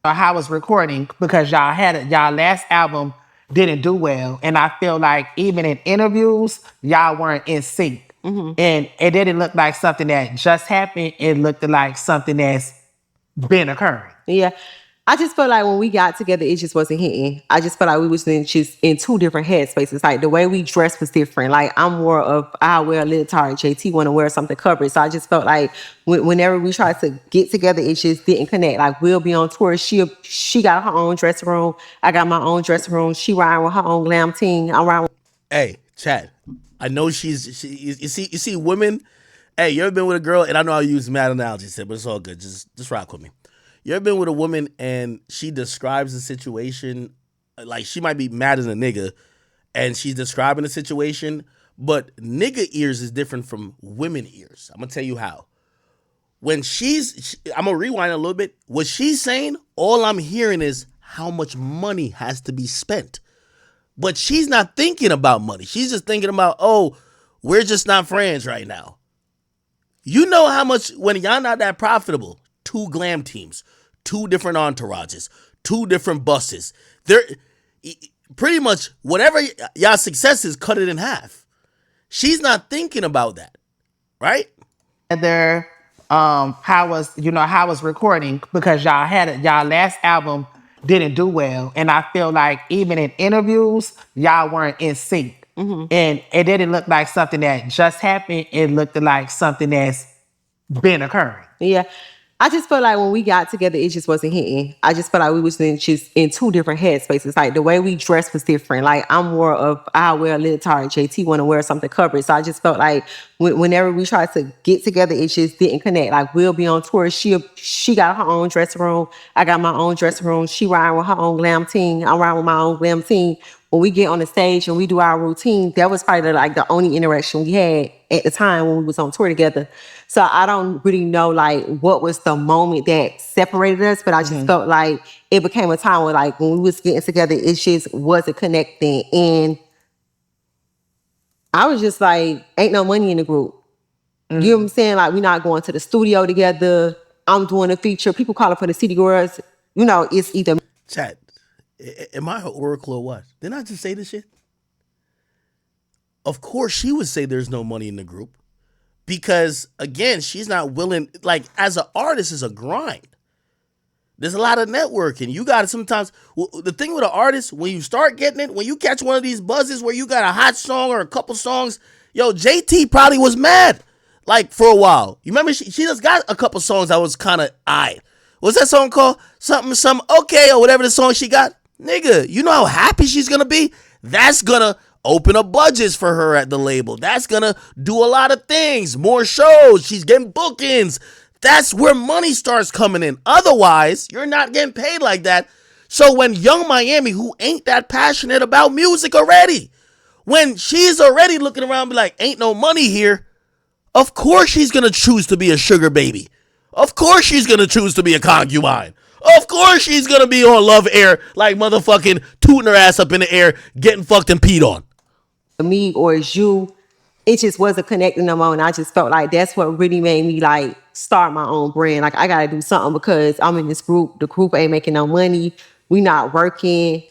How was recording, because y'all last album didn't do well, and I feel like even in interviews y'all weren't in sync. Mm-hmm. And it didn't look like something that just happened. It looked like something that's been occurring. Yeah. I just felt like when we got together, it just wasn't hitting. I just felt like we was just in 2 different headspaces. Like the way we dressed was different. Like I'm more of, I wear a leotard, JT want to wear something covered. So I just felt like whenever we tried to get together, it just didn't connect. Like we'll be on tour. She got her own dressing room. I got my own dressing room. She riding with her own glam team. I'm riding with... Hey, Chad, I know you see women. Hey, you ever been with a girl? And I know I use mad analogies here, but it's all good. Just rock with me. You ever been with a woman and she describes the situation, like she might be mad as a nigga and she's describing the situation, but nigga ears is different from women ears. I'm going to tell you how. When I'm going to rewind a little bit. What she's saying, all I'm hearing is how much money has to be spent. But she's not thinking about money. She's just thinking about, oh, we're just not friends right now. You know how much, when y'all not that profitable, 2 glam teams, 2 different entourages, 2 different buses. They're pretty much whatever y'all success is, cut it in half. She's not thinking about that, right? How was recording, because y'all last album didn't do well, and I feel like even in interviews y'all weren't in sync, and it didn't look like something that just happened. It looked like something that's been occurring. Yeah. I just felt like when we got together, it just wasn't hitting. I just felt like we was just in 2 different headspaces. Like the way we dressed was different. Like I'm more of, I wear a leotard, JT want to wear something covered. So I just felt like whenever we tried to get together, it just didn't connect. Like we'll be on tour. She got her own dressing room. I got my own dressing room. She riding with her own glam team. I'm riding with my own glam team. When we get on the stage and we do our routine, that was probably the only interaction we had at the time when we was on tour together. So I don't really know like what was the moment that separated us, but I just felt like it became a time where like when we was getting together, it just wasn't connecting. And I was just like, ain't no money in the group. You know what I'm saying? Like we're not going to the studio together. I'm doing a feature. People calling for the City Girls. You know, it's either... Chat, am I an oracle or what? Didn't I just say this shit? Of course she would say there's no money in the group. Because, again, she's not willing, like, as an artist, it's a grind. There's a lot of networking. You got to sometimes, the thing with an artist, when you start getting it, when you catch one of these buzzes where you got a hot song or a couple songs, yo, JT probably was mad, like, for a while. You remember, she just got a couple songs that was kind of aight. What's that song called? Something, okay, or whatever the song she got. Nigga, you know how happy she's going to be? That's going to open up budgets for her at the label. That's gonna do a lot of things. More shows. She's getting bookings. That's where money starts coming in. Otherwise, you're not getting paid like that. So when Young Miami, who ain't that passionate about music already, when she's already looking around and be like, ain't no money here, of course she's gonna choose to be a sugar baby. Of course she's gonna choose to be a concubine. Of course she's gonna be on Love Air, like motherfucking tooting her ass up in the air, getting fucked and peed on. Me or it's you, it just wasn't connecting no more. And I just felt like that's what really made me like start my own brand. Like I gotta do something because I'm in this group. The group ain't making no money. We not working.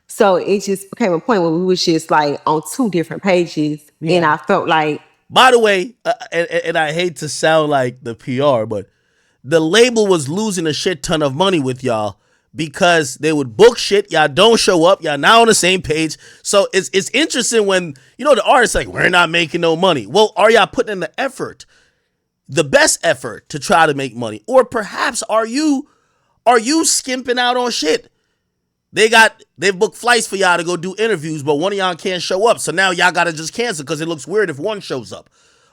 So it just became a point where we was just like on 2 different pages. Yeah. And I felt like, by the way, and I hate to sound like the PR, but the label was losing a shit ton of money with y'all because they would book shit, y'all don't show up, y'all now on the same page. So it's interesting when, you know, the artist's like, we're not making no money. Well, are y'all putting in the effort, the best effort to try to make money? Or perhaps are you skimping out on shit? They've booked flights for y'all to go do interviews, but one of y'all can't show up. So now y'all gotta just cancel because it looks weird if one shows up.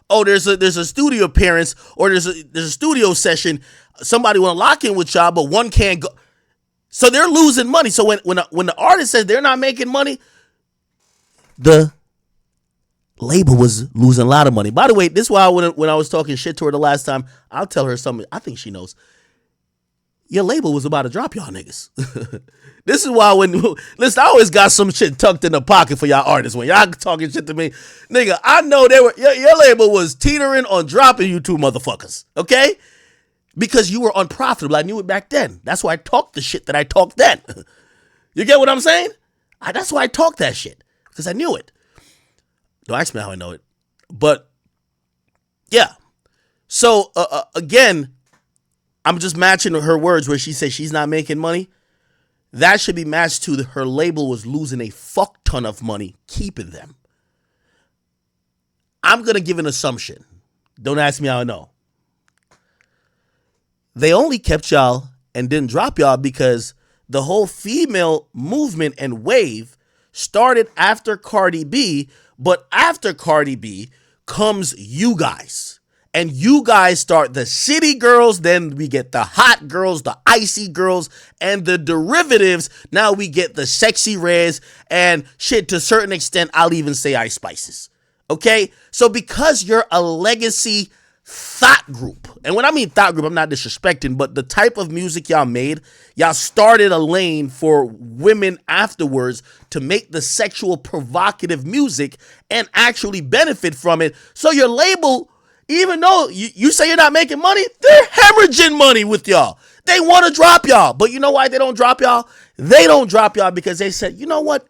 Oh, there's a studio appearance or there's a studio session. Somebody want to lock in with y'all, but one can't go. So they're losing money. So when the artist says they're not making money, the label was losing a lot of money. By the way, this is why when I was talking shit to her the last time, I'll tell her something I think she knows. Your label was about to drop y'all niggas. This is why listen, I always got some shit tucked in the pocket for y'all artists. When y'all talking shit to me, nigga, I know your label was teetering on dropping you 2 motherfuckers, okay? Because you were unprofitable. I knew it back then. That's why I talked the shit that I talked then. You get what I'm saying? That's why I talked that shit. Because I knew it. Don't ask me how I know it. But, yeah. So, again, I'm just matching her words where she says she's not making money. That should be matched to her label was losing a fuck ton of money keeping them. I'm going to give an assumption. Don't ask me how I know. They only kept y'all and didn't drop y'all because the whole female movement and wave started after Cardi B, but after Cardi B comes you guys. And you guys start the city girls, then we get the hot girls, the icy girls, and the derivatives. Now we get the sexy reds and shit, to a certain extent, I'll even say Ice Spices. Okay? So because you're a legacy thought group. And when I mean thought group, I'm not disrespecting, but the type of music y'all made, y'all started a lane for women afterwards to make the sexual provocative music and actually benefit from it. So your label, even though you say you're not making money, they're hemorrhaging money with y'all. They want to drop y'all. But you know why they don't drop y'all? They don't drop y'all because they said, you know what?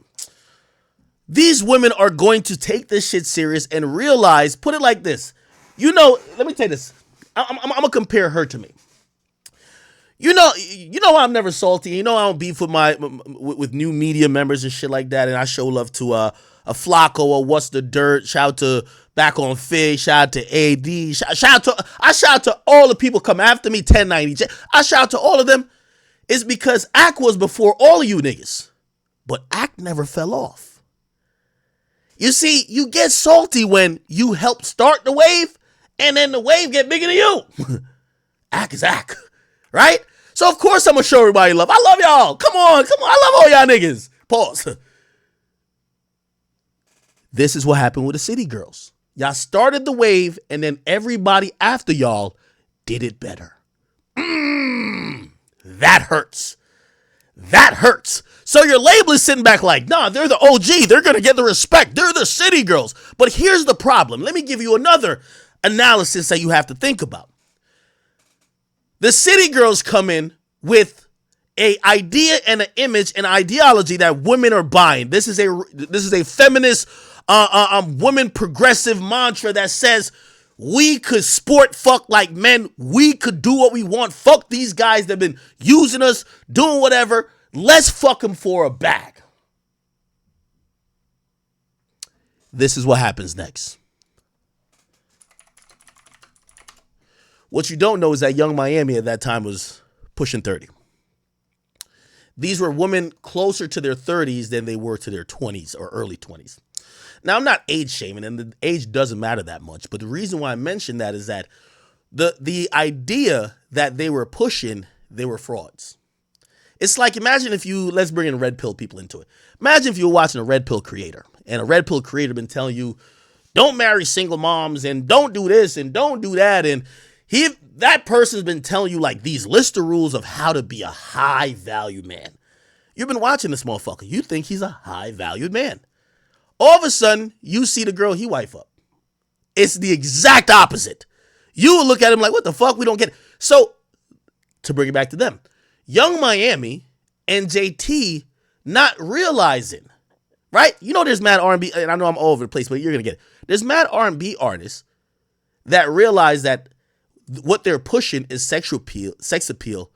These women are going to take this shit serious and realize, put it like this. You know, let me tell you this. I'm gonna compare her to me. You know I'm never salty. You know I don't beef with new media members and shit like that. And I show love to a Flacco or What's the Dirt. Shout out to Back on Fig. Shout out to AD. Shout out to all the people come after me. 1090. I shout out to all of them. It's because Ak was before all of you niggas, but Ak never fell off. You see, you get salty when you help start the wave, and then the wave get bigger than you. Ak is Ak, right? So of course I'm gonna show everybody love. I love y'all. Come on. I love all y'all niggas. Pause. This is what happened with the City Girls. Y'all started the wave, and then everybody after y'all did it better. That hurts. That hurts. So your label is sitting back like, nah, they're the OG. They're going to get the respect. They're the City Girls. But here's the problem. Let me give you another analysis that you have to think about. The City Girls come in with a idea and an image and ideology that women are buying. This is a feminist, woman progressive mantra that says we could sport fuck like men. We could do what we want. Fuck these guys that have been using us, doing whatever. Let's fuck them for a bag. This is what happens next. What you don't know is that Young Miami at that time was pushing 30. These were women closer to their 30s than they were to their 20s or early 20s. Now, I'm not age shaming, and the age doesn't matter that much. But the reason why I mention that is that the idea that they were pushing, they were frauds. It's like, imagine if let's bring in red pill people into it. Imagine if you were watching a red pill creator, and a red pill creator been telling you, don't marry single moms, and don't do this, and don't do that. And that person's been telling you like these list of rules of how to be a high valued man. You've been watching this motherfucker. You think he's a high valued man. All of a sudden, you see the girl he wife up. It's the exact opposite. You will look at him like, what the fuck? We don't get it. So, to bring it back to them, Young Miami and JT not realizing, right? You know there's mad R&B, and I know I'm all over the place, but you're going to get it. There's mad R&B artists that realize that what they're pushing is sex appeal,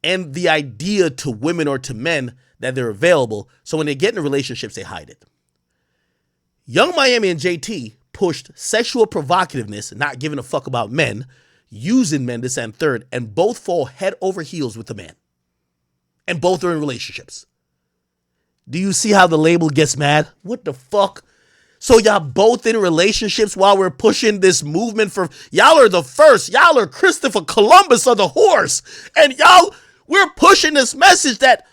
and the idea to women or to men that they're available. So when they get in relationships, they hide it. Young Miami and JT pushed sexual provocativeness, not giving a fuck about men, using men, this and third, and both fall head over heels with the man. And both are in relationships. Do you see how the label gets mad? What the fuck? So y'all both in relationships while we're pushing this movement for, y'all are the first. Y'all are Christopher Columbus of the horse. And we're pushing this message that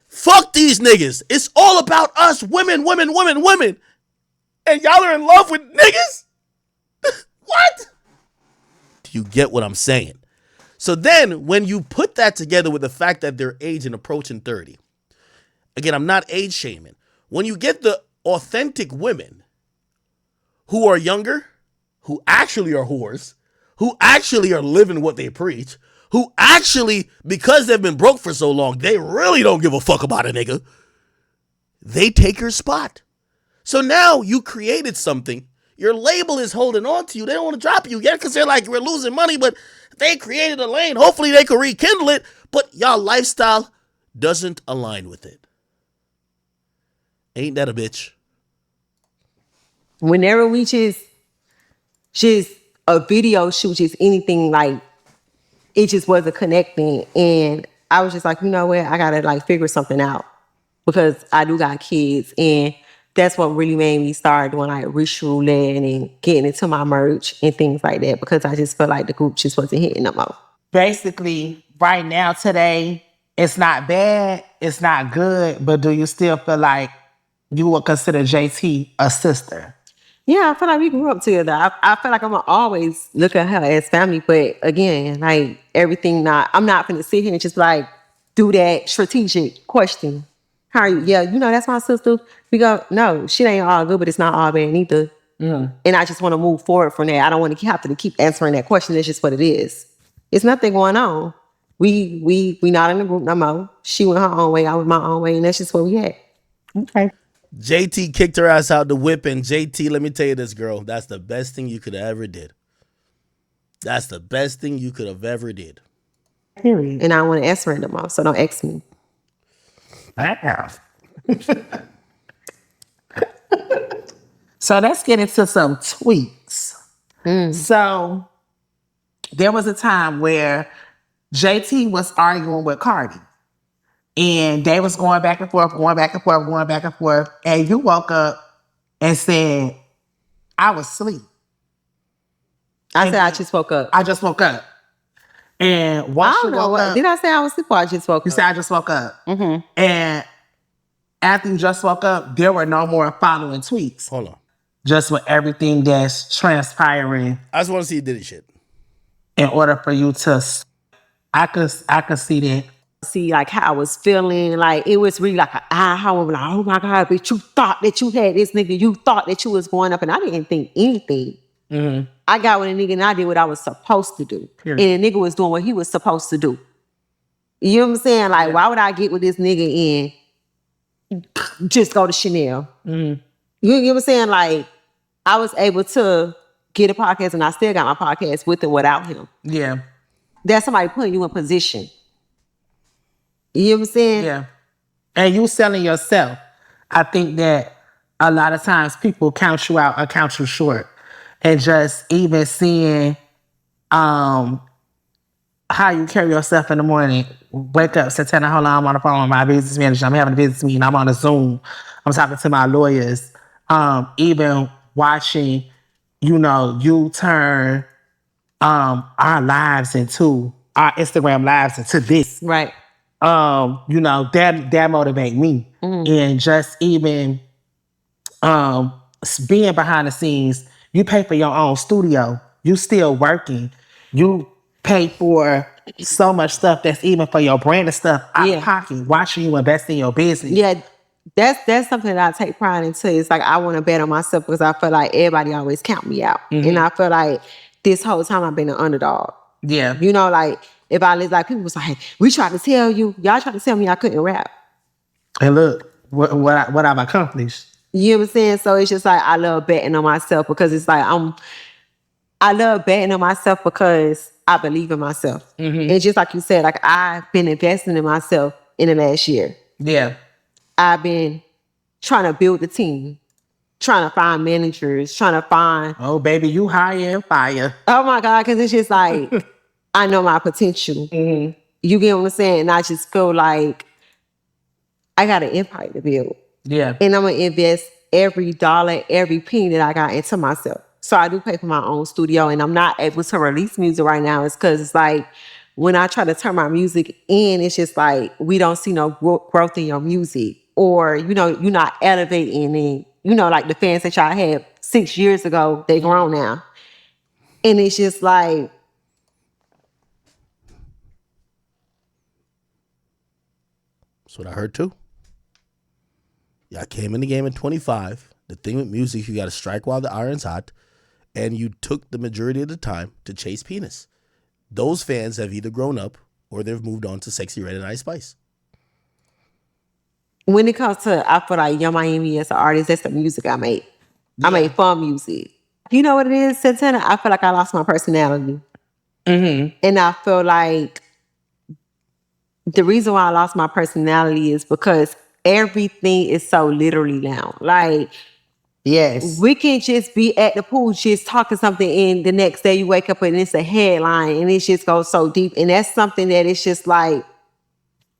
fuck these niggas. It's all about us, women. And y'all are in love with niggas? What? Do you get what I'm saying? So then when you put that together with the fact that they're aging approaching 30, again, I'm not age shaming. When you get the authentic women who are younger, who actually are whores, who actually are living what they preach, who actually, because they've been broke for so long, they really don't give a fuck about a nigga, they take your spot. So now you created something. Your label is holding on to you. They don't want to drop you yet because they're like, we're losing money, but they created a lane. Hopefully they can rekindle it, but y'all lifestyle doesn't align with it. Ain't that a bitch? Whenever we just a video shoot, just anything, like it just wasn't connecting. And I was just like, you know what? I gotta like figure something out because I do got kids, and that's what really made me start doing like Rich Roulette and getting into my merch and things like that, because I just felt like the group just wasn't hitting no more. Basically, right now, today, it's not bad, it's not good, but do you still feel like you would consider JT a sister? Yeah, I feel like we grew up together. I feel like I'm gonna always look at her as family, but again, like everything I'm not gonna sit here and just like do that strategic question. How are you? Yeah, that's my sister. We go, no, shit ain't all good, but it's not all bad neither. And I just want to move forward from that. I don't want to have to keep answering that question. It's just what it is. It's nothing going on. We not in the group no more. She went her own way, I went my own way, and that's just where we at. Okay. JT kicked her ass out the whip, and JT, let me tell you this, girl, that's the best thing you could have ever did. That's the best thing you could have ever did. Period. And I want to answer it no more, so don't ask me. Wow. So let's get into some tweaks. So there was a time where JT was arguing with Cardi. And they was going back and forth, going back and forth, going back and forth. And you woke up and said, I was asleep. I said I just woke up. I just woke up. And once I don't know. Did I say I was asleep or I just woke you up? said I just woke up. And after you just woke up, there were no more following tweets. Hold on. Just with everything that's transpiring. I just want to see Diddy shit. In order for you to, I could see that. See like how I was feeling, like it was really like an aha. I'm like, oh my God, bitch, you thought that you had this nigga, you thought that you was going up, and I didn't think anything. I got with a nigga and I did what I was supposed to do. Period. And the nigga was doing what he was supposed to do. You know what I'm saying? Like, why would I get with this nigga and just go to Chanel? You know what I'm saying? Like, I was able to get a podcast and I still got my podcast with and without him. Yeah. That's somebody putting you in position. You know what I'm saying? Yeah. And you selling yourself. I think that a lot of times people count you out or count you short. And just even seeing how you carry yourself in the morning. Wake up, Santana, hold on, I'm on the phone with my business manager. I'm having a business meeting. I'm on a Zoom. I'm talking to my lawyers. Even watching, you turn our lives into, our Instagram lives into this. Right. That motivate me. And just even being behind the scenes, you pay for your own studio. You still working. You pay for so much stuff that's even for your brand and stuff out of pocket. Watching you invest in your business. Yeah, that's something that I take pride into. It's like I want to bet on myself because I feel like everybody always count me out. And I feel like this whole time I've been an underdog. Yeah. Like if I live, like people was like, we tried to tell you, y'all tried to tell me I couldn't rap. And look, what I've accomplished. You know what I'm saying? So it's just like I love betting on myself because it's like I love betting on myself because I believe in myself. And just like you said, like I've been investing in myself in the last year. Yeah. I've been trying to build the team, trying to find managers, trying to find. Oh, baby, you higher and fire. Oh my God, because it's just like I know my potential. You get what I'm saying? And I just feel like I got an empire to build. Yeah. And I'm going to invest every dollar, every penny that I got into myself. So I do pay for my own studio and I'm not able to release music right now. It's because it's like when I try to turn my music in, it's just like we don't see no growth in your music. Or, you're not elevating and, like the fans that y'all had 6 years ago, they grown now. And it's just like, That's what I heard too. Y'all came in the game at 25. The thing with music, you got to strike while the iron's hot. And you took the majority of the time to chase penis. Those fans have either grown up or they've moved on to Sexy Red and Ice Spice. when it comes to, I feel like Young Miami as an artist, that's the music I make. I make fun music. You know what it is, Santana? I feel like I lost my personality. And I feel like the reason why I lost my personality is because everything is so literally now. Like, Yes. we can just be at the pool just talking something and the next day you wake up and it's a headline and it just goes so deep. And that's something that it's just like,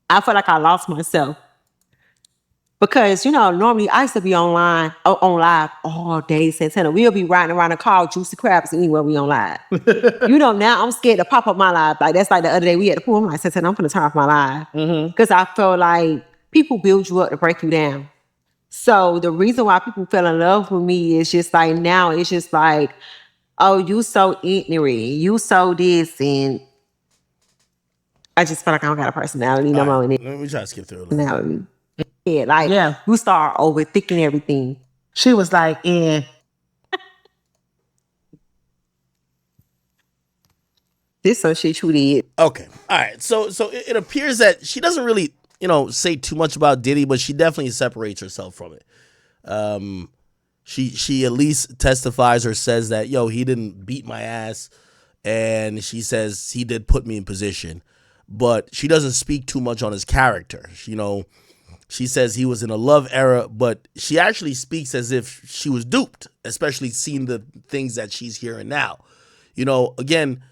I feel like I lost myself. Because, normally I used to be on live all day, Santana. We'll be riding around the car, juicy crabs anywhere we on live. Now I'm scared to pop up my live. Like, that's like the other day we at the pool. I'm like, Santana, I'm going to turn off my live. Because I feel like people build you up to break you down. So the reason why people fell in love with me is just like now it's just like, oh, you so ignorant, you so this, and I just feel like I don't got a personality no All more. right, And let me try to skip through it a little. personality, yeah, like Yeah. you start overthinking everything. She was like, This so she truly is. Okay. All right. So it appears that she doesn't really, say too much about Diddy, but she definitely separates herself from it. She at least testifies or says that, yo, he didn't beat my ass, and she says he did put me in position, but she doesn't speak too much on his character. She says he was in a love era, but she actually speaks as if she was duped, especially seeing the things that she's hearing now. Again,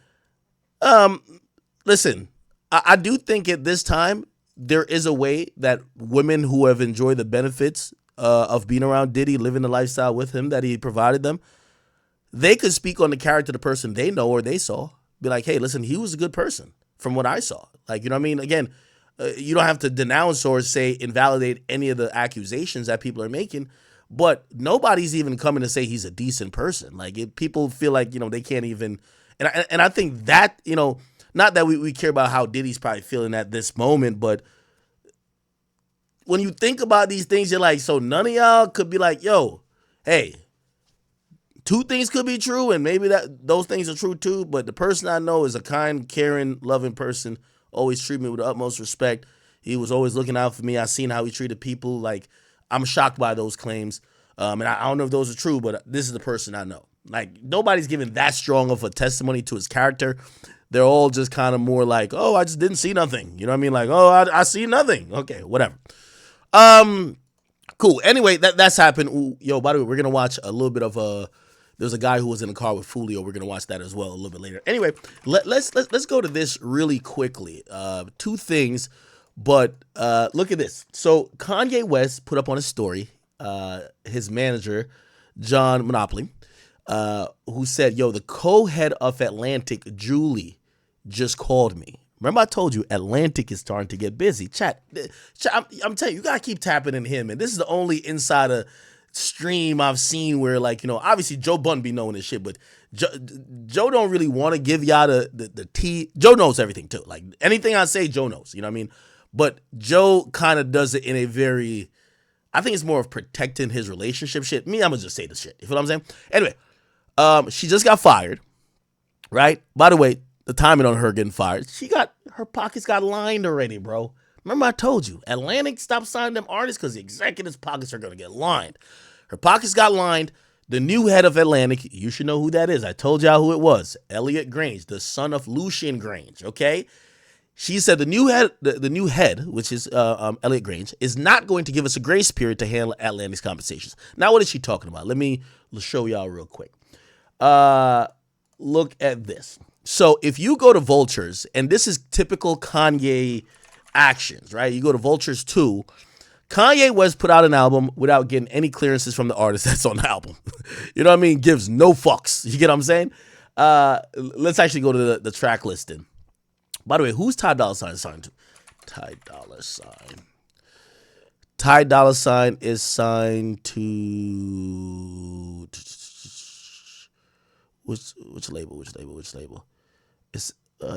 listen, I do think at this time there is a way that women who have enjoyed the benefits of being around Diddy, living the lifestyle with him that he provided them, they could speak on the character of the person they know or they saw. Be like, hey, listen, he was a good person from what I saw. Like, you know what I mean? Again, you don't have to denounce or say invalidate any of the accusations that people are making, but nobody's even coming to say he's a decent person. Like, people feel like, they can't even, and I think that, not that we care about how Diddy's probably feeling at this moment, but when you think about these things, you're like, so none of y'all could be like, yo, hey, two things could be true, and maybe those things are true too, but the person I know is a kind, caring, loving person, always treated me with the utmost respect. He was always looking out for me. I seen how he treated people. Like, I'm shocked by those claims. And I don't know if those are true, but this is the person I know. Like, nobody's giving that strong of a testimony to his character. They're all just kind of more like, oh, I just didn't see nothing. You know what I mean? Like, oh, I see nothing. Okay, whatever. Cool. Anyway, that's happened. Ooh, yo, by the way, we're gonna watch a little bit of there's a guy who was in the car with Fulio. We're gonna watch that as well a little bit later. Anyway, let's go to this really quickly. Two things, but look at this. So Kanye West put up on his story, his manager, John Monopoly, who said, yo, the co-head of Atlantic, Julie, just called me. Remember I told you Atlantic is starting to get busy. Chat, I'm telling you, you got to keep tapping in him. And this is the only insider stream I've seen where, like, obviously Joe Budden be knowing this shit, but Joe don't really want to give y'all the tea. Joe knows everything too. Like, anything I say, Joe knows. You know what I mean? But Joe kind of does it in a very, I think it's more of protecting his relationship shit. Me, I'm going to just say this shit. You feel what I'm saying? Anyway, she just got fired, right? By the way, the timing on her getting fired, her pockets got lined already, bro. Remember I told you, Atlantic stopped signing them artists because the executives' pockets are going to get lined. Her pockets got lined. The new head of Atlantic, you should know who that is. I told y'all who it was. Elliot Grange, the son of Lucian Grange, okay? She said the new head, which is Elliot Grange, is not going to give us a grace period to handle Atlantic's compensations. Now, what is she talking about? Let me show y'all real quick. Look at this. So if you go to Vultures, and this is typical Kanye actions, right? You go to Vultures 2, Kanye West put out an album without getting any clearances from the artist that's on the album. You know what I mean? Gives no fucks. You get what I'm saying? Let's actually go to the track listing. By the way, who's Ty Dolla $ign signed to? Ty Dolla $ign. Ty Dolla $ign is signed to which label?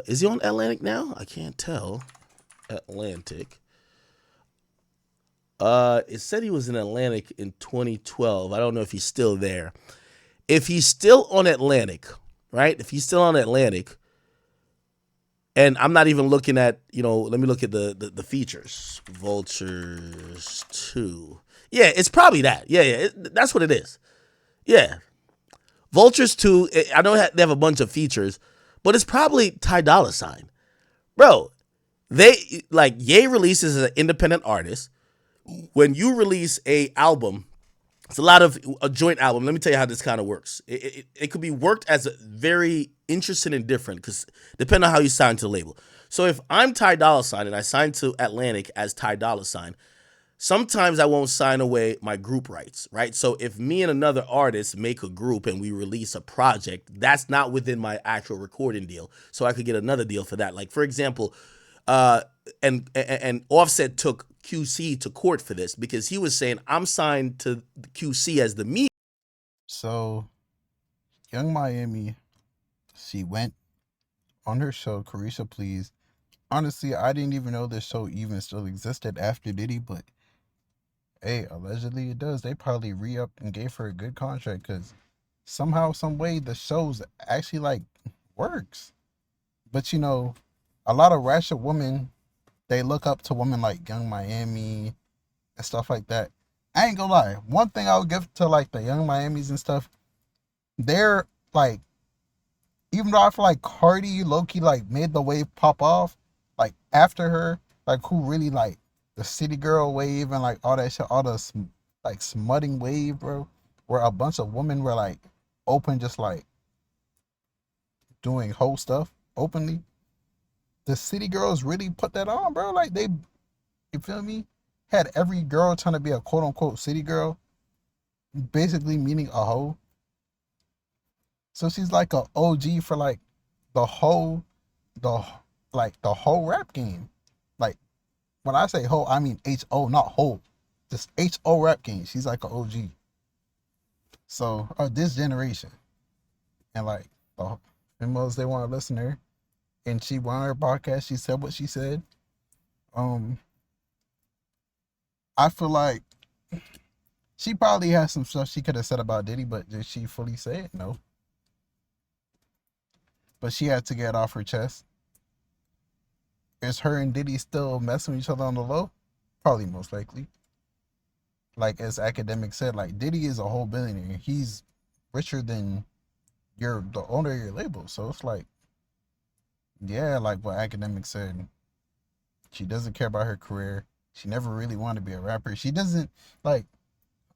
Is he on Atlantic now? I can't tell. Atlantic. It said he was in Atlantic in 2012. I don't know if he's still there. If he's still on Atlantic, right? If he's still on Atlantic, and I'm not even looking at, let me look at the features. Vultures 2. Yeah, it's probably that. Yeah, that's what it is. Yeah. Vultures 2, I know they have a bunch of features, but it's probably Ty Dolla $ign. Bro, Ye releases as an independent artist. When you release a album, it's a joint album. Let me tell you how this kind of works. It could be worked as a very interesting and different, because depending on how you sign to the label. So if I'm Ty Dolla $ign and I sign to Atlantic as Ty Dolla $ign, sometimes I won't sign away my group rights, right? So if me and another artist make a group and we release a project, that's not within my actual recording deal. So I could get another deal for that. Like, for example, And Offset took QC to court for this because he was saying, I'm signed to QC as the me. So, Young Miami, she went on her show, Carisha Please. Honestly, I didn't even know this show even still existed after Diddy, but hey, allegedly it does. They probably re-upped and gave her a good contract because somehow, some way, the show's actually like works. But you know, a lot of ratchet women, they look up to women like Young Miami and stuff like that. I ain't gonna lie. One thing I'll give to like the Young Miamis and stuff, they're like, even though I feel like Cardi low-key like made the wave pop off, like after her, like who really like the city girl wave and like all that shit, all the like smutting wave, bro, where a bunch of women were like open, just like doing whole stuff openly. The city girls really put that on, bro. Like they, you feel me? Had every girl trying to be a quote unquote city girl, basically meaning a hoe. So she's like a OG for like the whole, the like the whole rap game. Like when I say hoe, I mean HO, not hoe. Just HO rap game. She's like an OG. So this generation, and like the females, they want to listen to her, and she went on her podcast. She said what she said. I feel like she probably has some stuff she could have said about Diddy, but did she fully say it? No. But she had to get it off her chest. Is her and Diddy still messing with each other on the low? Probably, most likely. Like as Akademiks said, like Diddy is a whole billionaire. He's richer than the owner of your label. So it's like, yeah, like what Akademiks said. She doesn't care about her career. She never really wanted to be a rapper. She doesn't, like,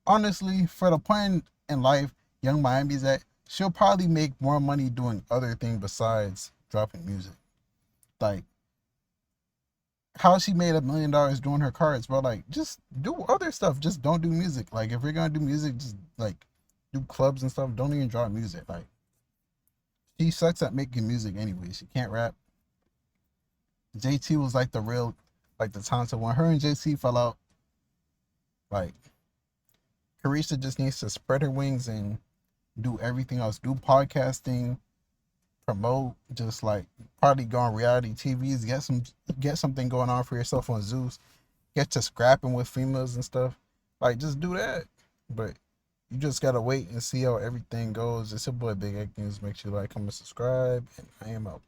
honestly, for the point in life Young Miami's at, she'll probably make more money doing other things besides dropping music. Like, how she made $1 million doing her cards, bro. Like, just do other stuff. Just don't do music. Like, if you're gonna do music, just like do clubs and stuff. Don't even drop music. Like, she sucks at making music anyway. She can't rap. JT was like the real, like the talented one. Her and JT fell out. Like, Carisha just needs to spread her wings and do everything else. Do podcasting, promote, just like probably go on reality TVs, get something going on for yourself on Zeus, get to scrapping with females and stuff. Like, just do that. But you just gotta wait and see how everything goes. It's your boy Big Egg News. Make sure you like, comment, subscribe, and I am out.